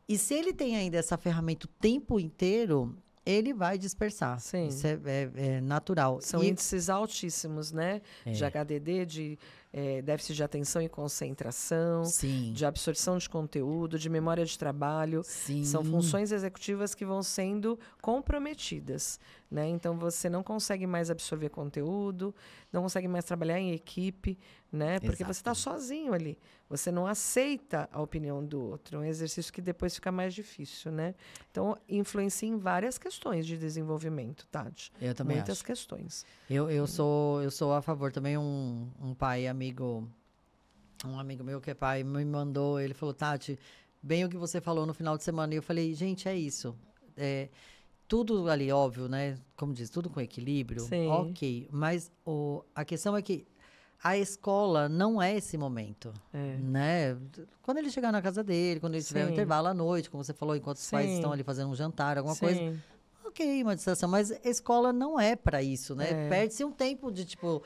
E se ele tem ainda essa ferramenta o tempo inteiro, ele vai dispersar. Sim. Isso é natural. São índices altíssimos, né? De HDD, de déficit de atenção e concentração, Sim. de absorção de conteúdo, de memória de trabalho. Sim. São funções executivas que vão sendo comprometidas, né? Então, você não consegue mais absorver conteúdo, não consegue mais trabalhar em equipe, né? Porque você está sozinho ali. Você não aceita a opinião do outro. É um exercício que depois fica mais difícil, né? Então, influencia em várias questões de desenvolvimento, Tati. Eu também Muitas acho. questões. Eu sou a favor também. Um pai amigo, um amigo meu que é pai, me mandou, ele falou, Tati, bem o que você falou no final de semana. E eu falei, gente, é isso. Tudo ali, óbvio, né? Como diz, tudo com equilíbrio. Sim. Ok. Mas a questão é que a escola não é esse momento, né? Quando ele chegar na casa dele, quando ele tiver um intervalo à noite, como você falou, enquanto os pais estão ali fazendo um jantar, alguma coisa. Ok, uma distração. Mas a escola não é para isso, né? Perde-se um tempo de, tipo...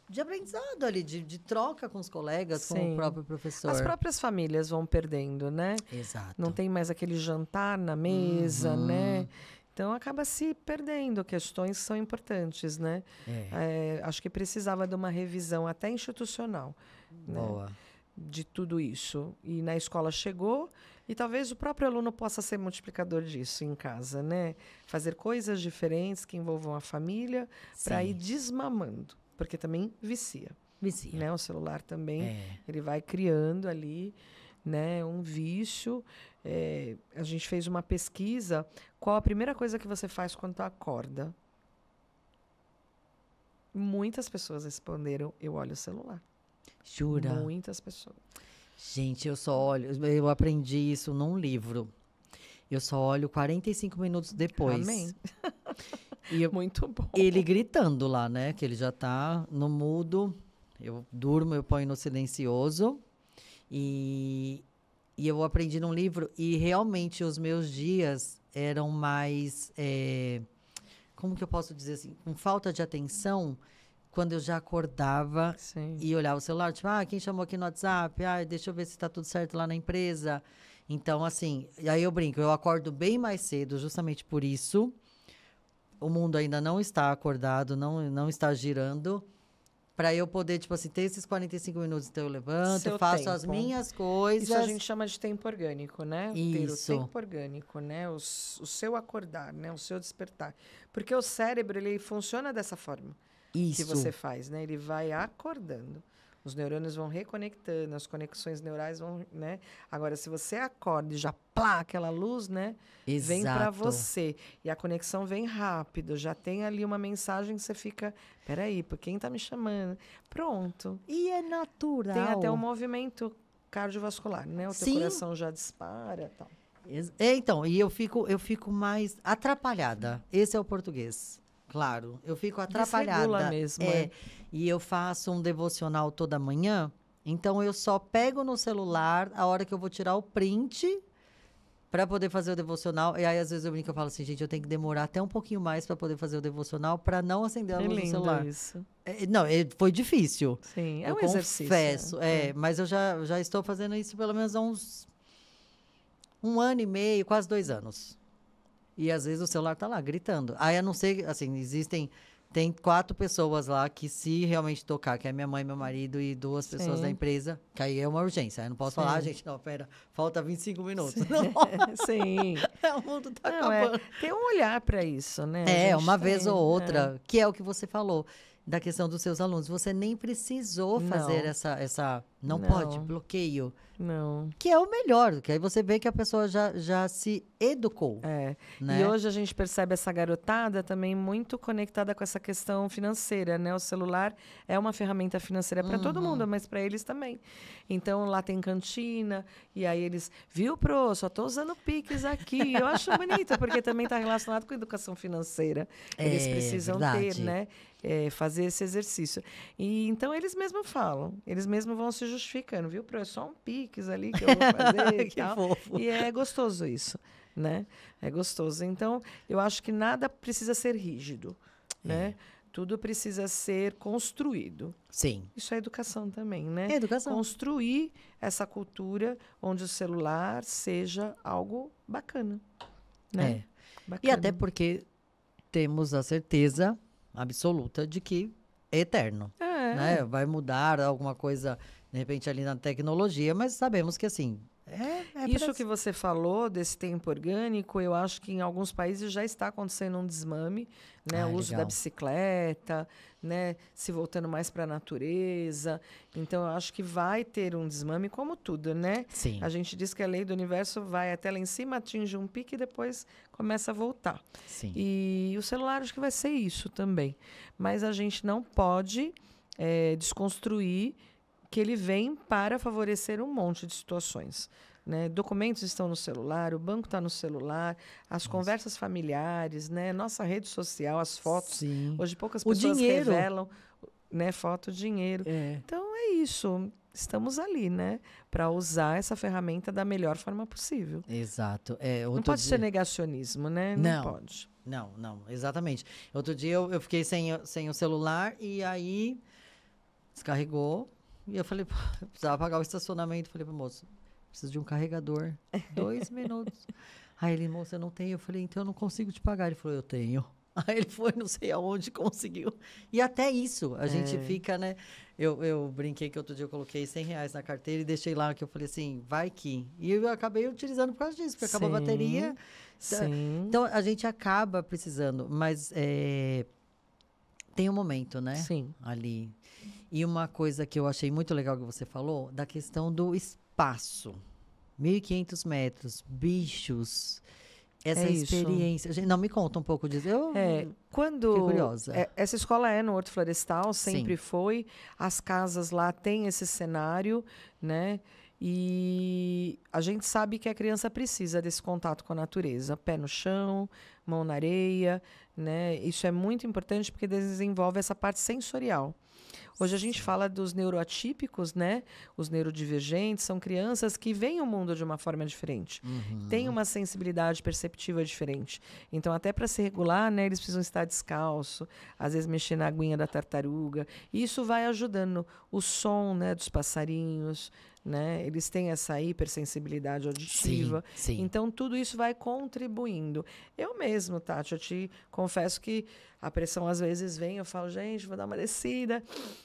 de aprendizado ali, de troca com os colegas, com o próprio professor. As próprias famílias vão perdendo, né? Exato. Não tem mais aquele jantar na mesa, né? Então, acaba se perdendo questões que são importantes, né? Acho que precisava de uma revisão até institucional, Boa. Né? De tudo isso. E na escola chegou, e talvez o próprio aluno possa ser multiplicador disso em casa, né? Fazer coisas diferentes que envolvam a família para ir desmamando. Porque também vicia. Vicia. Né? O celular também, ele vai criando ali, né, um vício. A gente fez uma pesquisa. Qual a primeira coisa que você faz quando tu acorda? Muitas pessoas responderam, eu olho o celular. Jura? Muitas pessoas. Gente, eu aprendi isso num livro. Eu só olho 45 minutos depois. Amém. Muito bom. Ele gritando lá, né? Que ele já tá no mudo. Eu durmo, eu ponho no silencioso. E eu aprendi num livro. E realmente os meus dias eram mais... como que eu posso dizer assim? Com falta de atenção, quando eu já acordava e olhava o celular. Tipo, quem chamou aqui no WhatsApp? Deixa eu ver se tá tudo certo lá na empresa. Então, assim... E aí eu brinco, eu acordo bem mais cedo, justamente por isso... O mundo ainda não está acordado, não está girando. Para eu poder, tipo assim, ter esses 45 minutos, então eu levanto, faço as minhas coisas. Isso a gente chama de tempo orgânico, né? Isso. Ter o tempo orgânico, né? O seu acordar, né? O seu despertar. Porque o cérebro, ele funciona dessa forma. Isso. Que você faz, né? Ele vai acordando. Os neurônios vão reconectando, as conexões neurais vão, né? Agora, se você acorda e já aquela luz, né? Exato. Vem para você. E a conexão vem rápido. Já tem ali uma mensagem que você fica... Peraí, por quem tá me chamando? Pronto. E é natural. Tem até um movimento cardiovascular, né? O teu coração já dispara e tal. Então, e eu fico mais atrapalhada. Esse é o português. Claro, eu fico atrapalhada. Desregula mesmo, E eu faço um devocional toda manhã, então eu só pego no celular a hora que eu vou tirar o print para poder fazer o devocional. E aí, às vezes, eu brinco, eu falo assim, gente, eu tenho que demorar até um pouquinho mais para poder fazer o devocional, para não acender a luz do celular. Isso. Não, foi difícil. Sim, é eu um confesso, exercício. Mas eu já estou fazendo isso pelo menos há uns 1 ano e meio, quase 2 anos. E às vezes o celular tá lá, gritando. Aí, a não ser, assim, tem 4 pessoas lá que, se realmente tocar, que é minha mãe, meu marido e 2 pessoas da empresa, que aí é uma urgência. Aí eu não posso falar, gente, não, pera, falta 25 minutos. Sim. Não. Sim. O mundo tá acabando. Tem um olhar para isso, né? Uma vez ou outra, que é o que você falou, da questão dos seus alunos. Você nem precisou fazer essa não pode, bloqueio. Não. Que é o melhor, que aí você vê que a pessoa já se educou. Né? E hoje a gente percebe essa garotada também muito conectada com essa questão financeira, né? O celular é uma ferramenta financeira para todo mundo, mas para eles também. Então, lá tem cantina, e aí eles, viu, pro, só tô usando Pix aqui. Eu acho bonito, porque também está relacionado com educação financeira. Eles precisam ter, né? Fazer esse exercício. E então eles mesmos falam, eles mesmos vão se justificando, viu? É só um Pix ali que eu vou fazer e tal. Fofo. E é gostoso isso, né? É gostoso. Então, eu acho que nada precisa ser rígido, né? Tudo precisa ser construído. Sim. Isso é educação também, né? É educação. Construir essa cultura onde o celular seja algo bacana, né? Bacana. E até porque temos a certeza absoluta de que é eterno. Né? Vai mudar alguma coisa, de repente, ali na tecnologia, mas sabemos que, assim, isso que você falou desse tempo orgânico, eu acho que em alguns países já está acontecendo um desmame, né? O uso da bicicleta, né? Se voltando mais para a natureza. Então, eu acho que vai ter um desmame, como tudo, né? Sim. A gente diz que a lei do universo vai até lá em cima, atinge um pico e depois começa a voltar. Sim. E o celular acho que vai ser isso também. Mas a gente não pode desconstruir que ele vem para favorecer um monte de situações. Né? Documentos estão no celular, o banco está no celular, as conversas familiares, né? Nossa rede social, as fotos. Sim. Hoje poucas pessoas revelam, né? Foto, dinheiro. Então é isso. Estamos ali, né? Para usar essa ferramenta da melhor forma possível. Exato. Não pode ser negacionismo, né? Não pode. Não, exatamente. Outro dia eu fiquei sem o celular e aí descarregou. E eu falei, eu precisava pagar o estacionamento. Falei pro moço, preciso de um carregador. 2 minutos. Aí ele, moço, eu não tenho. Eu falei, então eu não consigo te pagar. Ele falou, eu tenho. Aí ele foi, não sei aonde, conseguiu. E até isso, a gente fica, né? Eu brinquei que outro dia eu coloquei R$100 na carteira e deixei lá, que eu falei assim, vai que. E eu acabei utilizando por causa disso, porque acabou a bateria. Sim. Então, a gente acaba precisando, mas tem um momento, né? Sim. Ali. E uma coisa que eu achei muito legal que você falou, da questão do espaço. 1.500 metros, bichos, essa experiência. Não, me conta um pouco disso. Eu fiquei curiosa. Essa escola é no Horto Florestal, sempre foi. As casas lá têm esse cenário, né? E a gente sabe que a criança precisa desse contato com a natureza. Pé no chão, mão na areia, né? Isso é muito importante porque desenvolve essa parte sensorial. Hoje a gente fala dos neuroatípicos, né? Os neurodivergentes são crianças que veem o mundo de uma forma diferente. Têm uma sensibilidade perceptiva diferente. Então, até para se regular, né, eles precisam estar descalço, às vezes mexer na aguinha da tartaruga. E isso vai ajudando o som, né, dos passarinhos, né? Eles têm essa hipersensibilidade auditiva. Sim. Então, tudo isso vai contribuindo. Eu mesmo, Tati, eu te confesso que a pressão às vezes vem, eu falo, gente, vou dar uma descida,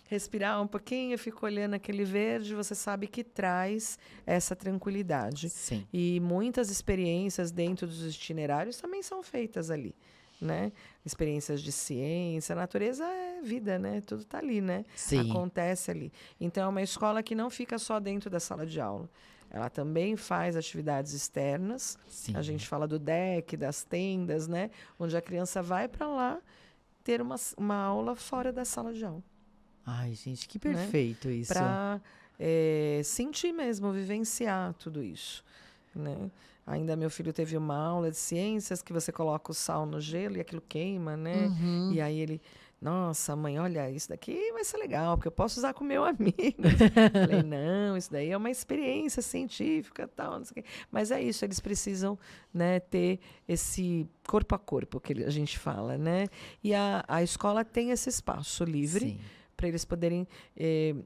respirar um pouquinho, eu fico olhando aquele verde, você sabe que traz essa tranquilidade. Sim. E muitas experiências dentro dos itinerários também são feitas ali. Né? Experiências de ciência, a natureza é vida, né? Tudo está ali, né? Sim. Acontece ali. Então, é uma escola que não fica só dentro da sala de aula. Ela também faz atividades externas. Sim. A gente fala do deck, das tendas, né? Onde a criança vai para lá ter uma aula fora da sala de aula. Ai, gente, que perfeito, né? Isso. Para sentir mesmo, vivenciar tudo isso, né? Ainda meu filho teve uma aula de ciências que você coloca o sal no gelo e aquilo queima, né? E aí ele, nossa, mãe, olha, isso daqui vai ser legal, porque eu posso usar com meu amigo. Falei, não, isso daí é uma experiência científica, tal, não sei o quê. Mas é isso, eles precisam, né, ter esse corpo a corpo que a gente fala, né? E a escola tem esse espaço livre para eles poderem...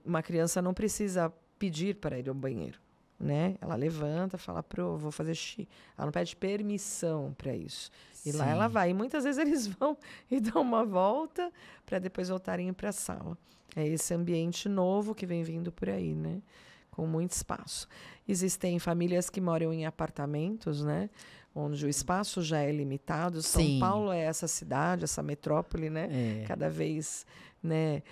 uma criança não precisa pedir para ir ao banheiro, né? Ela levanta, fala, vou fazer xixi. Ela não pede permissão para isso. E lá ela vai. E muitas vezes eles vão e dão uma volta para depois voltarem para a sala. É esse ambiente novo que vem vindo por aí, né? Com muito espaço. Existem famílias que moram em apartamentos, né? Onde o espaço já é limitado. São Paulo é essa cidade, essa metrópole, né? Cada vez, né?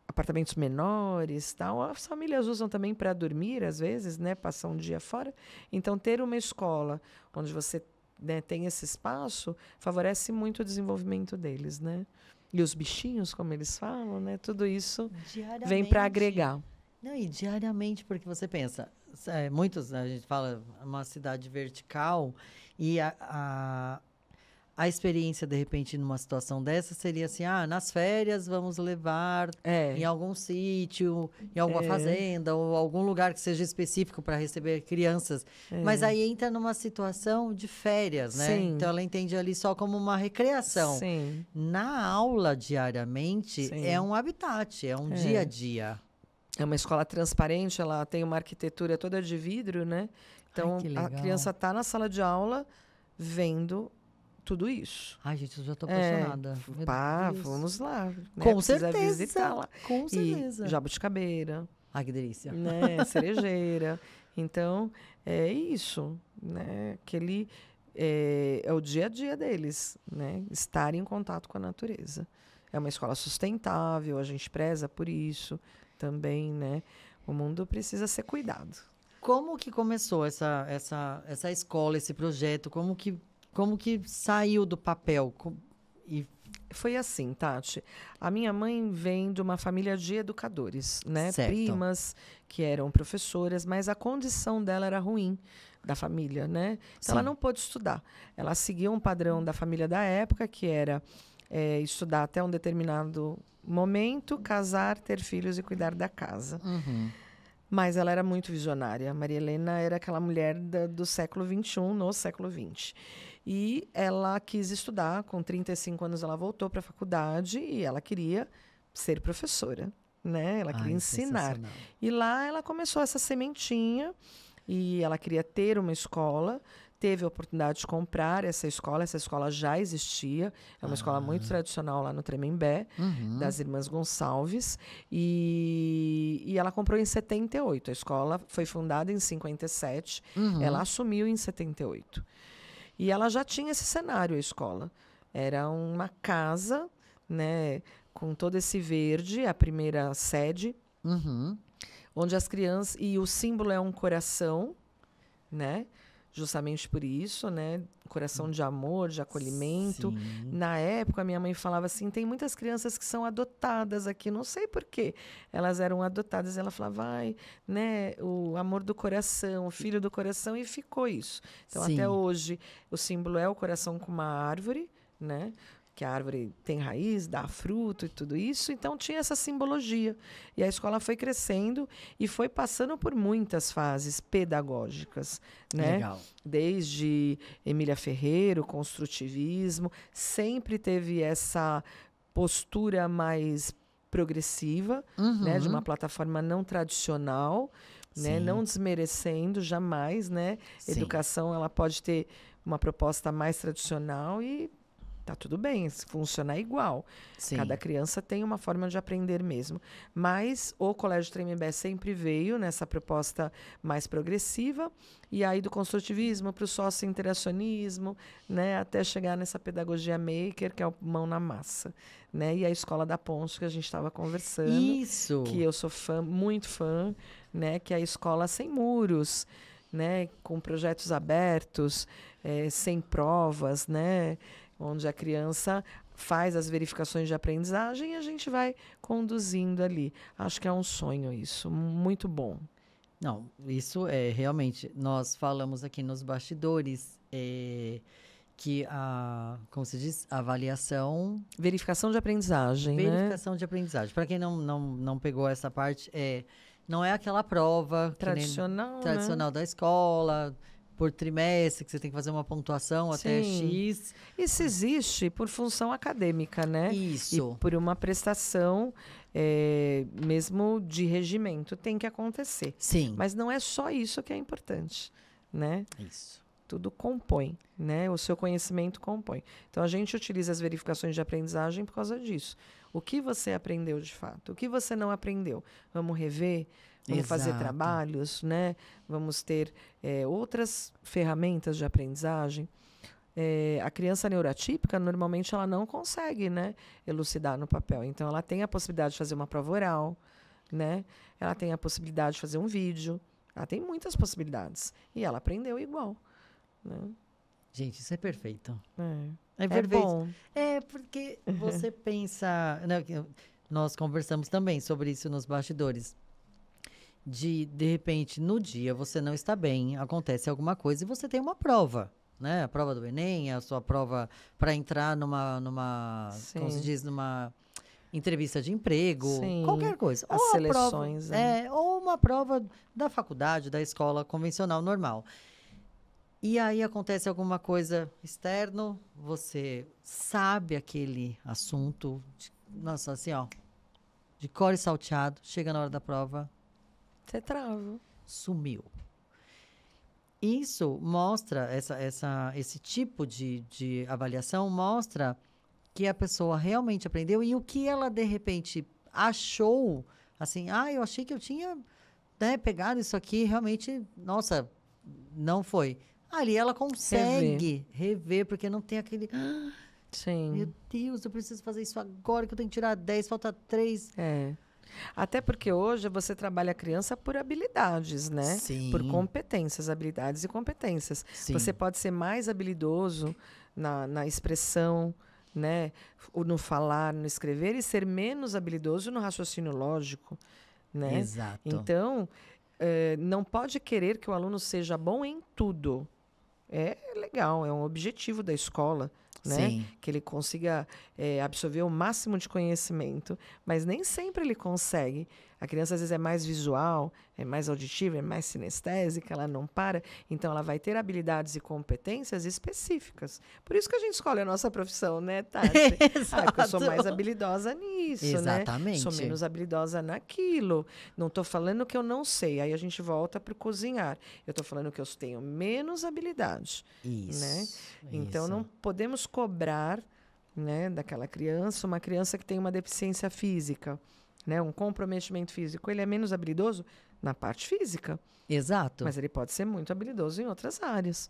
Apartamentos menores, tal. As famílias usam também para dormir, às vezes, né? Passar um dia fora. Então, ter uma escola onde você, né, tem esse espaço favorece muito o desenvolvimento deles, né? E os bichinhos, como eles falam, né? Tudo isso vem para agregar. Não, e diariamente, porque você pensa, muitos, a gente fala uma cidade vertical e a experiência, de repente, numa situação dessa seria assim, nas férias vamos levar em algum sítio, em alguma fazenda, ou algum lugar que seja específico para receber crianças. Mas aí entra numa situação de férias, né? Então, ela entende ali só como uma recreação. Na aula, diariamente, é um habitat, é um dia a dia. É uma escola transparente, ela tem uma arquitetura toda de vidro, né? Então, a criança está na sala de aula vendo tudo isso. Ai, gente, eu já estou apaixonada. Vamos lá. Né? Com certeza. Visitar lá. Com certeza. E jabuticabeira. Ai, que delícia. Né? Cerejeira. Então, é isso. Né? Aquele é o dia a dia deles. Né? Estar em contato com a natureza. É uma escola sustentável, a gente preza por isso também, né? O mundo precisa ser cuidado. Como que começou essa escola, esse projeto? Como que saiu do papel? E foi assim, Tati. A minha mãe vem de uma família de educadores, né? Certo. Primas que eram professoras, mas a condição dela era ruim, da família, né? Então, ela não pôde estudar. Ela seguia um padrão da família da época, que era estudar até um determinado momento, casar, ter filhos e cuidar da casa. Mas ela era muito visionária. Maria Helena era aquela mulher do século XXI, no século XX. E ela quis estudar, com 35 anos ela voltou para a faculdade e ela queria ser professora, né? Ela queria ensinar. E lá ela começou essa sementinha e ela queria ter uma escola, teve a oportunidade de comprar essa escola já existia, é uma escola muito tradicional lá no Tremembé, das Irmãs Gonçalves, e ela comprou em 78, a escola foi fundada em 57, ela assumiu em 78. E ela já tinha esse cenário, a escola. Era uma casa, né, com todo esse verde, a primeira sede, onde as crianças... E o símbolo é um coração, né? Justamente por isso, né? Coração de amor, de acolhimento. Na época, a minha mãe falava assim, tem muitas crianças que são adotadas aqui, não sei por quê. Elas eram adotadas, ela falava, né? O amor do coração, o filho do coração, e ficou isso. Então, até hoje, o símbolo é o coração com uma árvore, né? Que a árvore tem raiz, dá fruto e tudo isso. Então, tinha essa simbologia. E a escola foi crescendo e foi passando por muitas fases pedagógicas, né? Legal. Desde Emília Ferreira, o construtivismo, sempre teve essa postura mais progressiva, né? De uma plataforma não tradicional, né? Não desmerecendo jamais, né? Educação, ela pode ter uma proposta mais tradicional e tá tudo bem, funciona igual. Cada criança tem uma forma de aprender mesmo. Mas o Colégio Tremembé sempre veio nessa proposta mais progressiva, e aí do construtivismo para o socio-interacionismo, né, até chegar nessa pedagogia maker, que é o mão na massa. Né? E a Escola da Ponte, que a gente estava conversando. Isso! Que eu sou muito fã, né, que é a escola sem muros, né, com projetos abertos, sem provas, né? Onde a criança faz as verificações de aprendizagem e a gente vai conduzindo ali. Acho que é um sonho isso, muito bom. Não, isso é realmente, nós falamos aqui nos bastidores, que como se diz, avaliação... Verificação de aprendizagem, Verificação de aprendizagem. Para quem não pegou essa parte, não é aquela prova... Tradicional da escola, por trimestre, que você tem que fazer uma pontuação até X. Isso existe por função acadêmica, né? Isso. E por uma prestação mesmo de regimento. Tem que acontecer. Sim. Mas não é só isso que é importante, né? Isso. Tudo compõe, né? O seu conhecimento compõe. Então, a gente utiliza as verificações de aprendizagem por causa disso. O que você aprendeu de fato? O que você não aprendeu? Vamos rever? Vamos fazer trabalhos, né? Vamos ter outras ferramentas de aprendizagem. A criança neuroatípica, normalmente, ela não consegue, né, elucidar no papel. Então, ela tem a possibilidade de fazer uma prova oral, né? Ela tem a possibilidade de fazer um vídeo. Ela tem muitas possibilidades. E ela aprendeu igual. Né? Gente, isso é perfeito. É perfeito. Bom. Porque você pensa... Né, nós conversamos também sobre isso nos bastidores. De repente, no dia, você não está bem, acontece alguma coisa e você tem uma prova. Né? A prova do Enem, a sua prova para entrar numa como se diz, numa entrevista de emprego, qualquer coisa. As seleções. Ou uma prova da faculdade, da escola convencional, normal. E aí acontece alguma coisa externo, você sabe aquele assunto, nossa, assim, ó, de cor e salteado, chega na hora da prova, você trava. Sumiu. Isso mostra, esse tipo de avaliação mostra que a pessoa realmente aprendeu e o que ela, de repente, achou, assim, eu achei que eu tinha, né, pegado isso aqui, realmente, nossa, não foi. Ali ela consegue rever, porque não tem aquele... Sim. Meu Deus, eu preciso fazer isso agora, que eu tenho que tirar 10, falta 3. Até porque hoje você trabalha a criança por habilidades, né? Sim. Por competências, habilidades e competências. Sim. Você pode ser mais habilidoso na expressão, né? No falar, no escrever, e ser menos habilidoso no raciocínio lógico, né? Exato. Então, não pode querer que o aluno seja bom em tudo. É legal, é um objetivo da escola, né? Sim. Que ele consiga absorver o máximo de conhecimento, mas nem sempre ele consegue. A criança, às vezes, é mais visual, é mais auditiva, é mais sinestésica, ela não para. Então, ela vai ter habilidades e competências específicas. Por isso que a gente escolhe a nossa profissão, né, Tati? Porque eu sou mais habilidosa nisso, exatamente, né? Sou menos habilidosa naquilo. Não estou falando que eu não sei. Aí a gente volta para o cozinhar. Eu estou falando que eu tenho menos habilidade. Isso. Né? Então, não podemos cobrar, né, daquela criança, uma criança que tem uma deficiência física, né, um comprometimento físico. Ele é menos habilidoso na parte física. Exato. Mas ele pode ser muito habilidoso em outras áreas.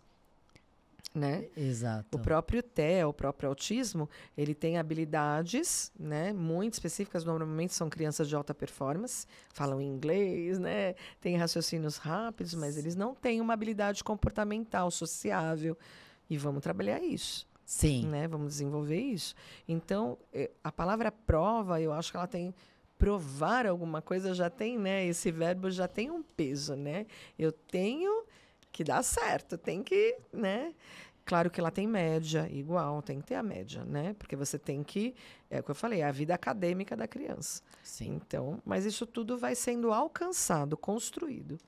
Né? Exato. O próprio TEA, o próprio autismo, ele tem habilidades, né, muito específicas. Normalmente são crianças de alta performance, falam inglês, né, têm raciocínios rápidos, mas eles não têm uma habilidade comportamental, sociável. E vamos trabalhar isso. Sim. Né? Vamos desenvolver isso. Então, a palavra prova, eu acho que ela tem... Provar alguma coisa já tem, né? Esse verbo já tem um peso, né? Eu tenho que dar certo, tem que, né? Claro que ela tem média, igual, tem que ter a média, né? Porque você tem que... É o que eu falei, é a vida acadêmica da criança. Sim. Então, mas isso tudo vai sendo alcançado, construído.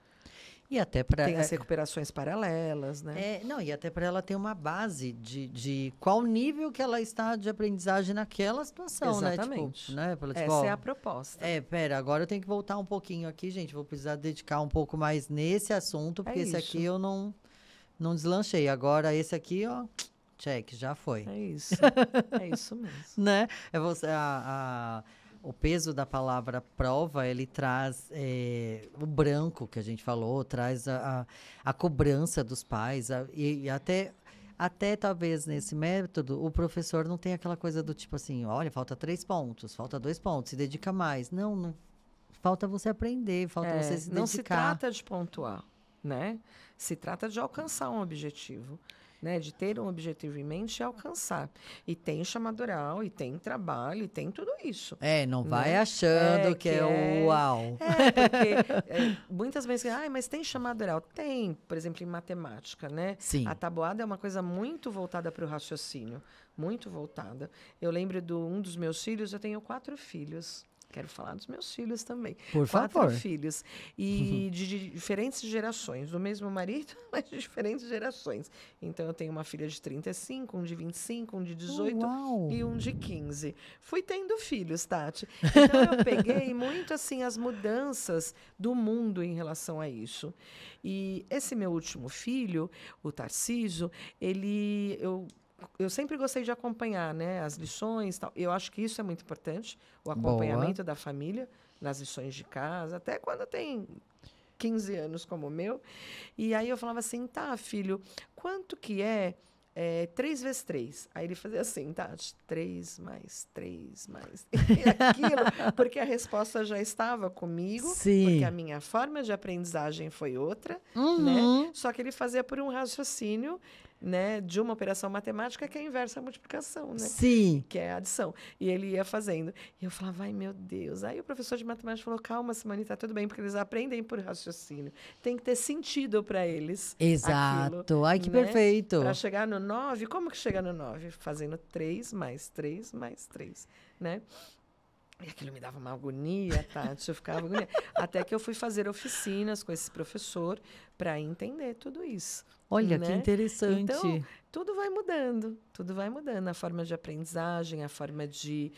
E até para tem as recuperações paralelas, né? E até para ela ter uma base de qual nível que ela está de aprendizagem naquela situação, exatamente, né? Tipo, essa é a proposta. Pera, agora eu tenho que voltar um pouquinho aqui, gente. Vou precisar dedicar um pouco mais nesse assunto, porque esse aqui eu não deslanchei. Agora esse aqui, ó, check, já foi. É isso. É isso mesmo. Né? É você o peso da palavra prova, ele traz o branco que a gente falou, traz a cobrança dos pais, e até talvez nesse método, o professor não tem aquela coisa do tipo assim, olha, falta 3 pontos, falta 2 pontos, se dedica mais. Não falta você aprender, falta você se dedicar. Não se trata de pontuar, né? Se trata de alcançar um objetivo. né? De ter um objetivo em mente e alcançar. E tem chamado oral, e tem trabalho, e tem tudo isso. Não vai achando que é o uau. Porque muitas vezes, mas tem chamado oral? Tem, por exemplo, em matemática, né? Sim. A tabuada é uma coisa muito voltada para o raciocínio, muito voltada. Eu lembro de um dos meus filhos, eu tenho 4 filhos. Quero falar dos meus filhos também. Por 4 favor. filhos. E de diferentes gerações. Do mesmo marido, mas de diferentes gerações. Então, eu tenho uma filha de 35, um de 25, um de 18 e um de 15. Fui tendo filhos, Tati. Então, eu peguei muito, assim, as mudanças do mundo em relação a isso. E esse meu último filho, o Tarcísio, eu sempre gostei de acompanhar, né, as lições, tal. Eu acho que isso é muito importante, o acompanhamento da família nas lições de casa, até quando tem 15 anos como o meu. E aí eu falava assim, tá, filho, quanto que é 3 vezes 3? Aí ele fazia assim, tá, 3 mais 3 mais... E aquilo, porque a resposta já estava comigo, Sim. porque a minha forma de aprendizagem foi outra, né? Só que ele fazia por um raciocínio, né, de uma operação matemática que é a inversa à multiplicação, né? Sim. Que é a adição. E ele ia fazendo. E eu falava, ai, meu Deus. Aí o professor de matemática falou, calma, Simone, tá tudo bem, porque eles aprendem por raciocínio. Tem que ter sentido para eles. Exato. Aquilo, ai, que né? perfeito. Para chegar no 9, como que chega no 9? Fazendo 3 mais 3 mais 3, né? E aquilo me dava uma agonia, Tati, eu ficava agonia. Até que eu fui fazer oficinas com esse professor para entender tudo isso. Olha, né? que interessante. Então, tudo vai mudando. A forma de aprendizagem, a forma de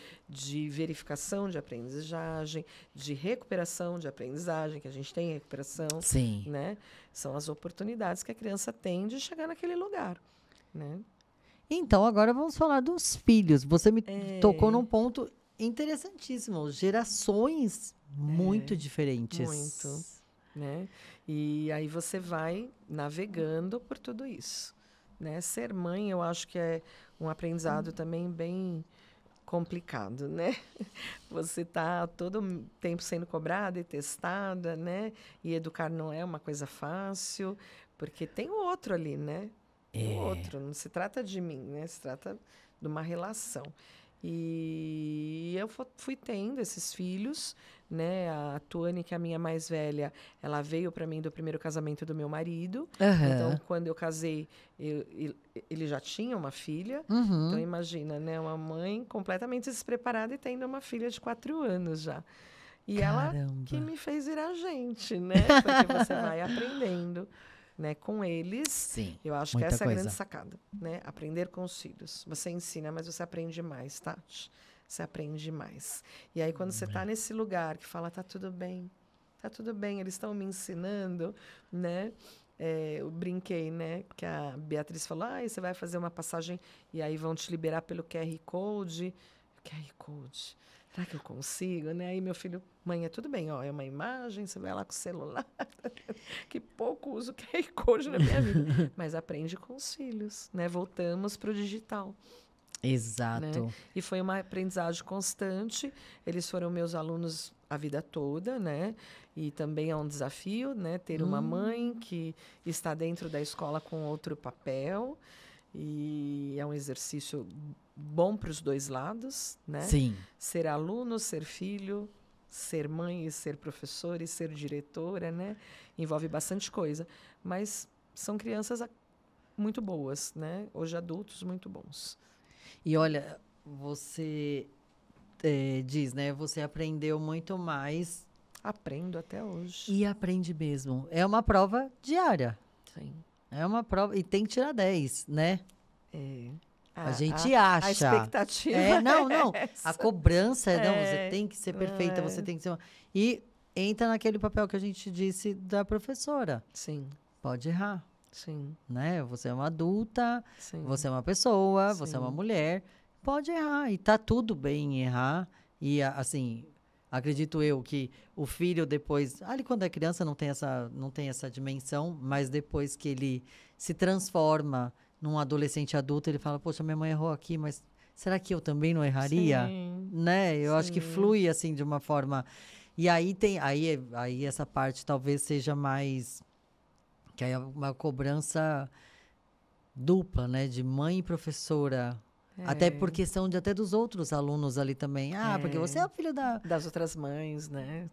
verificação de aprendizagem, de recuperação de aprendizagem, que a gente tem recuperação. Sim. Né? São as oportunidades que a criança tem de chegar naquele lugar. Né? Então, agora vamos falar dos filhos. Você me tocou num ponto interessantíssimo. Gerações muito diferentes. Muito. Né? E aí você vai navegando por tudo isso. Né? Ser mãe, eu acho que é um aprendizado também bem complicado, né? Você está todo tempo sendo cobrada e testada, né? E educar não é uma coisa fácil, porque tem o outro ali, né? O outro, não se trata de mim, né? Se trata de uma relação. E eu fui tendo esses filhos, né? A Tuane, que é a minha mais velha, ela veio para mim do primeiro casamento do meu marido. Então, quando eu casei, ele já tinha uma filha. Então, imagina, né? Uma mãe completamente despreparada e tendo uma filha de 4 anos já. E Caramba. ela que me fez virar gente, né? Porque você vai aprendendo. Né, com eles. Sim, eu acho que essa é a grande sacada, né? Aprender com os filhos. Você ensina, mas você aprende mais, Tati. Você aprende mais. E aí, quando você está nesse lugar que fala, tá tudo bem, eles estão me ensinando, né? Eu brinquei, né? Que a Beatriz falou, você vai fazer uma passagem e aí vão te liberar pelo QR Code. QR Code. Será que eu consigo, né? Aí meu filho, mãe, é tudo bem, é uma imagem, você vai lá com o celular. Que pouco uso QR Code na minha vida. Mas aprende com os filhos, né? Voltamos para o digital. Exato. Né? E foi uma aprendizagem constante. Eles foram meus alunos a vida toda, né? E também é um desafio, né? Ter uma mãe que está dentro da escola com outro papel. E é um exercício bom para os 2 lados, né? Sim. Ser aluno, ser filho, ser mãe e ser professora e ser diretora, né? Envolve bastante coisa. Mas são crianças muito boas, né? Hoje adultos muito bons. E olha, você diz, né? Você aprendeu muito mais. Aprendo até hoje. E aprende mesmo. É uma prova diária. Sim. É uma prova. E tem que tirar 10, né? A gente acha. A expectativa. Não. A cobrança não, você tem que ser perfeita, você tem que ser. E entra naquele papel que a gente disse da professora. Sim. Pode errar. Sim. Né? Você é uma adulta, Sim. você é uma pessoa, você é uma mulher. Pode errar. E tá tudo bem errar. E, assim, acredito eu que o filho depois... Ali, quando é criança, não tem essa dimensão, mas depois que ele se transforma num adolescente adulto, ele fala, poxa, minha mãe errou aqui, mas será que eu também não erraria? Sim. Né? Eu acho que flui, assim, de uma forma... E aí, aí essa parte talvez seja mais... Que aí é uma cobrança dupla, né? De mãe e professora. Até por questão até dos outros alunos ali também. Porque você é o filho das outras mães, né?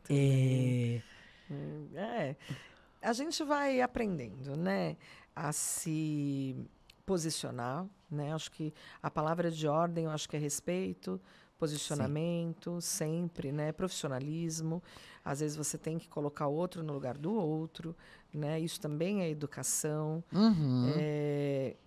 A gente vai aprendendo, né? A se posicionar, né? Acho que a palavra de ordem, eu acho que é respeito, posicionamento, sempre, né? Profissionalismo. Às vezes você tem que colocar o outro no lugar do outro, né? Isso também é educação.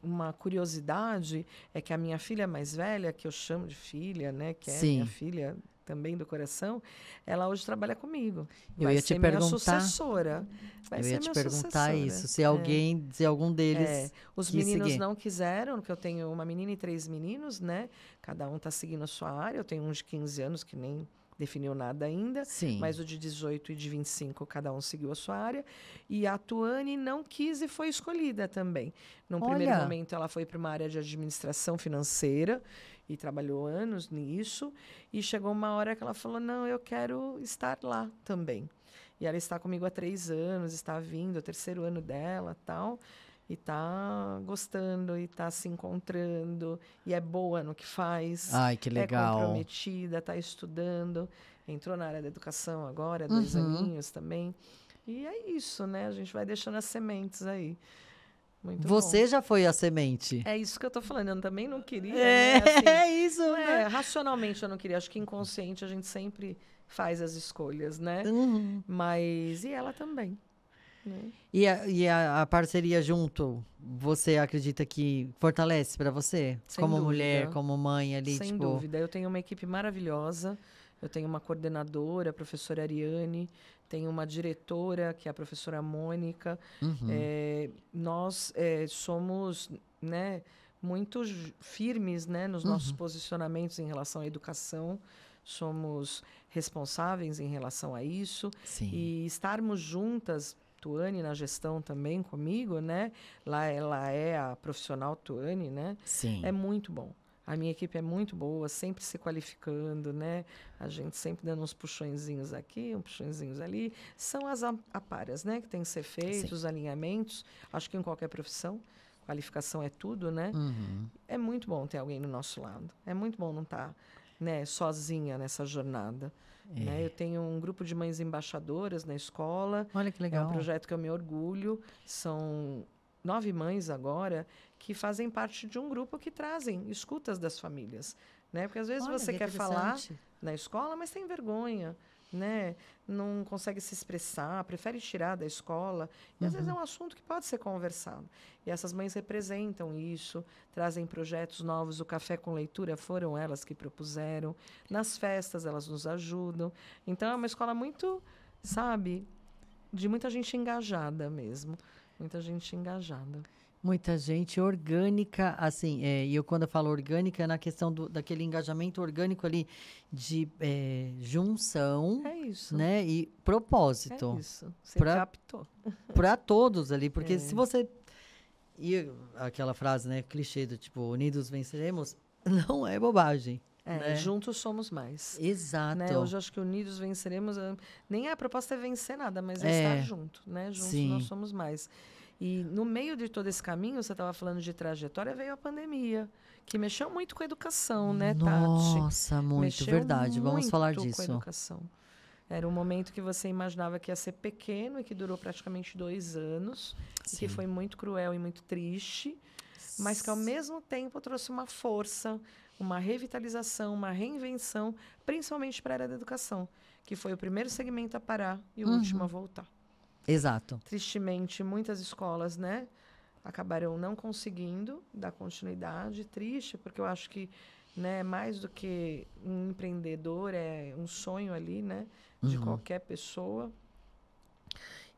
Uma curiosidade é que a minha filha mais velha, que eu chamo de filha, né? Que é minha filha também do coração, ela hoje trabalha comigo. Vai ser minha sucessora. Eu ia te perguntar isso, se algum deles os meninos não quiseram, porque eu tenho uma menina e 3 meninos, né? Cada um está seguindo a sua área. Eu tenho um de 15 anos que nem definiu nada ainda, mas o de 18 e de 25, cada um seguiu a sua área. E a Tuane não quis e foi escolhida também. Num primeiro momento, ela foi para uma área de administração financeira e trabalhou anos nisso. E chegou uma hora que ela falou, não, eu quero estar lá também. E ela está comigo há 3 anos, está vindo, é o 3º ano dela, tal. E está gostando, e está se encontrando, e é boa no que faz. Ai, que legal. É comprometida, está estudando. Entrou na área da educação agora, 2 aninhos também. E é isso, né? A gente vai deixando as sementes aí. Muito Você bom. Já foi a semente. É isso que eu estou falando. Eu também não queria, né? Assim, é isso, né? Racionalmente eu não queria. Acho que inconsciente a gente sempre faz as escolhas, né? Mas... E ela também. Né? E a parceria junto, você acredita que fortalece para você? Sem como dúvida. Mulher, como mãe ali? Sem dúvida. Eu tenho uma equipe maravilhosa. Eu tenho uma coordenadora, a professora Ariane. Tenho uma diretora, que é a professora Mônica. Nós somos, né, muito firmes, né, nos nossos posicionamentos em relação à educação. Somos responsáveis em relação a isso. E estarmos juntas... Tuane na gestão também comigo, né? Lá ela é a profissional Tuane, né? É muito bom. A minha equipe é muito boa, sempre se qualificando, né? A gente sempre dando uns puxõezinhos aqui, uns puxõezinhos ali. São as aparas, né? Que tem que ser feitos, os alinhamentos. Acho que em qualquer profissão, qualificação é tudo, né? É muito bom ter alguém do nosso lado. É muito bom não estar, né, sozinha nessa jornada. Né? Eu tenho um grupo de mães embaixadoras na escola. Olha que legal. É um projeto que eu me orgulho. São 9 mães agora que fazem parte de um grupo que trazem escutas das famílias. Né? Porque às vezes você quer falar na escola, mas tem vergonha. Né? Não consegue se expressar, prefere tirar da escola. E às vezes é um assunto que pode ser conversado. E essas mães representam isso, trazem projetos novos. O Café com Leitura foram elas que propuseram. Nas festas elas nos ajudam. Então é uma escola muito, sabe, de muita gente engajada mesmo. Muita gente engajada. Muita gente orgânica, assim, e eu quando eu falo orgânica é na questão daquele engajamento orgânico ali de junção, né, e propósito. É isso, você captou. Para todos ali, porque se você... E aquela frase, né, clichê do tipo, unidos venceremos, não é bobagem. Né? Juntos somos mais. Exato. Né? Hoje acho que unidos venceremos, nem a proposta é vencer nada, mas é estar junto, né? Juntos nós somos mais. E no meio de todo esse caminho, você estava falando de trajetória, veio a pandemia, que mexeu muito com a educação, né, Tati? Nossa, muito, verdade. Vamos falar disso. Com a educação. Era um momento que você imaginava que ia ser pequeno e que durou praticamente 2 anos, e que foi muito cruel e muito triste, mas que ao mesmo tempo trouxe uma força, uma revitalização, uma reinvenção, principalmente para a área da educação, que foi o primeiro segmento a parar e o último a voltar. Exato. Tristemente, muitas escolas, né, acabaram não conseguindo dar continuidade. Triste, porque eu acho que, né, mais do que um empreendedor, é um sonho ali, né, de qualquer pessoa.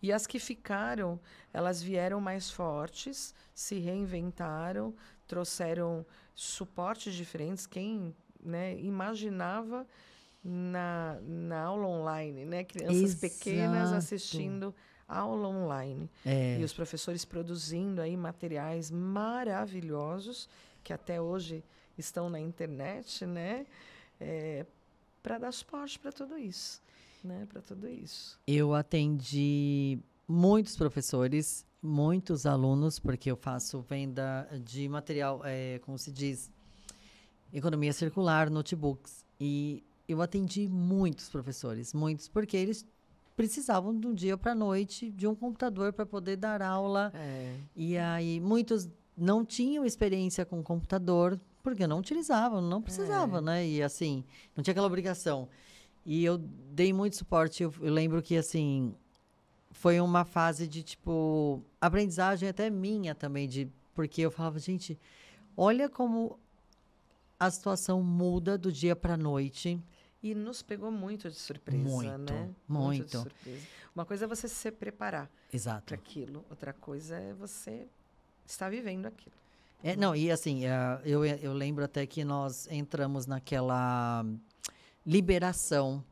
E as que ficaram, elas vieram mais fortes, se reinventaram, trouxeram suportes diferentes. Quem, né, imaginava na aula online, né, crianças pequenas assistindo aula online. E os professores produzindo aí materiais maravilhosos, que até hoje estão na internet, né? Para dar suporte para tudo isso. Né? Para tudo isso. Eu atendi muitos professores muitos alunos, porque eu faço venda de material, como se diz, economia circular, notebooks. E eu atendi muitos professores, muitos, porque eles precisavam de um dia para a noite de um computador para poder dar aula. E aí muitos não tinham experiência com computador, porque não utilizavam, não precisavam, né? E assim, não tinha aquela obrigação. E eu dei muito suporte. Eu lembro que, assim, foi uma fase de, tipo, aprendizagem até minha também, porque eu falava, gente, olha como a situação muda do dia para a noite. E nos pegou muito de surpresa, né? Muito. De surpresa. Uma coisa é você se preparar para aquilo. Outra coisa é você estar vivendo aquilo. Não, e assim, eu lembro até que nós entramos naquela liberação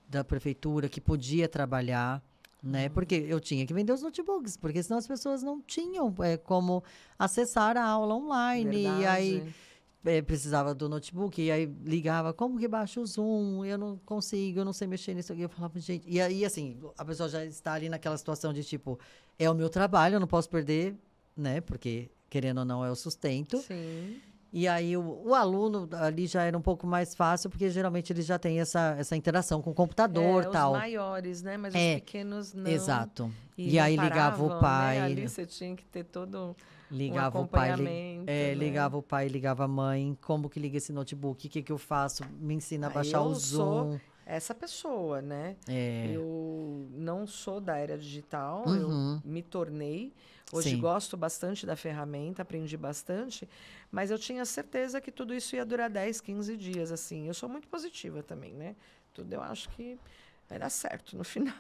da prefeitura que podia trabalhar, né? Porque eu tinha que vender os notebooks, porque senão as pessoas não tinham como acessar a aula online. Verdade. E aí precisava do notebook, e aí ligava, como que baixa o Zoom? Eu não consigo, eu não sei mexer nisso aqui. Eu falava, gente... E aí, assim, a pessoa já está ali naquela situação de, tipo, é o meu trabalho, eu não posso perder, né? Porque, querendo ou não, é o sustento. Sim. E aí, o aluno ali já era um pouco mais fácil, porque geralmente ele já tem essa interação com o computador e tal. Os maiores, né? Mas os pequenos não. Exato. E aí ligava o pai. Né? Ali você tinha que ter todo ligava um acompanhamento. Né? Ligava o pai, ligava a mãe. Como que liga esse notebook? O que eu faço? Me ensina a baixar o Zoom. Sou essa pessoa, né? Eu não sou da era digital, eu me tornei. Hoje gosto bastante da ferramenta, aprendi bastante, mas eu tinha certeza que tudo isso ia durar 10, 15 dias, assim. Eu sou muito positiva também, né? Tudo eu acho que vai dar certo no final.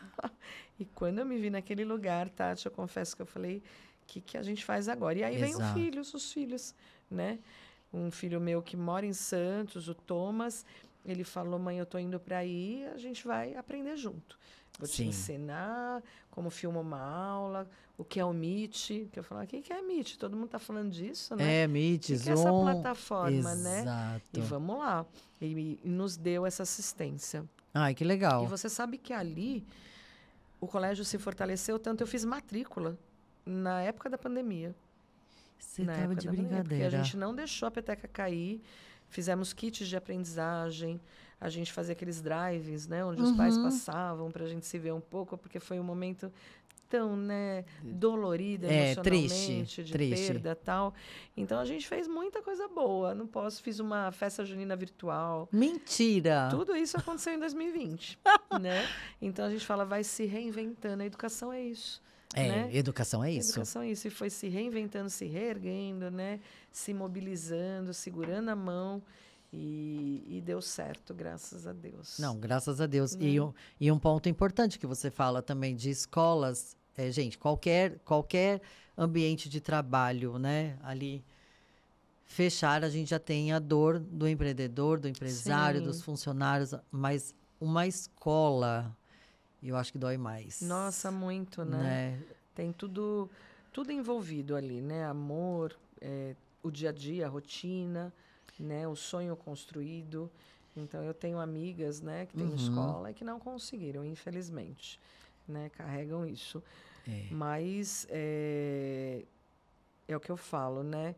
E quando eu me vi naquele lugar, Tati, eu confesso que eu falei, o que a gente faz agora? E aí vem os filhos, né? Um filho meu que mora em Santos, o Thomas, ele falou, mãe, eu tô indo para aí, a gente vai aprender junto. Vou te ensinar como filma uma aula, o que é o Meet. Que eu falava, o que é Meet? Todo mundo está falando disso, né? Meet, Zoom. O que é essa plataforma, né? Exato. E vamos lá. E nos deu essa assistência. Ai, que legal. E você sabe que ali o colégio se fortaleceu tanto, eu fiz matrícula na época da pandemia. Você estava de brincadeira. Porque a gente não deixou a peteca cair, fizemos kits de aprendizagem, a gente fazia aqueles drives, né, onde os pais passavam para a gente se ver um pouco, porque foi um momento tão, né, dolorido emocionalmente, de perda e tal. Então a gente fez muita coisa boa. Fiz uma festa junina virtual. Mentira! Tudo isso aconteceu em 2020, né? Então a gente fala, vai se reinventando. A educação é isso. Né? Educação é isso. Educação é isso. E foi se reinventando, se reerguendo, né? Se mobilizando, segurando a mão. E deu certo, graças a Deus. Não, graças a Deus. Né? E um ponto importante que você fala também de escolas, gente, qualquer ambiente de trabalho, né? Ali fechar, a gente já tem a dor do empreendedor, do empresário, dos funcionários, mas uma escola, eu acho que dói mais. Nossa, muito, né? Tem tudo envolvido ali, né? Amor, o dia a dia, a rotina, né? O sonho construído. Então, eu tenho amigas, né, que têm escola e que não conseguiram, infelizmente, né? Carregam isso. Mas é o que eu falo, né?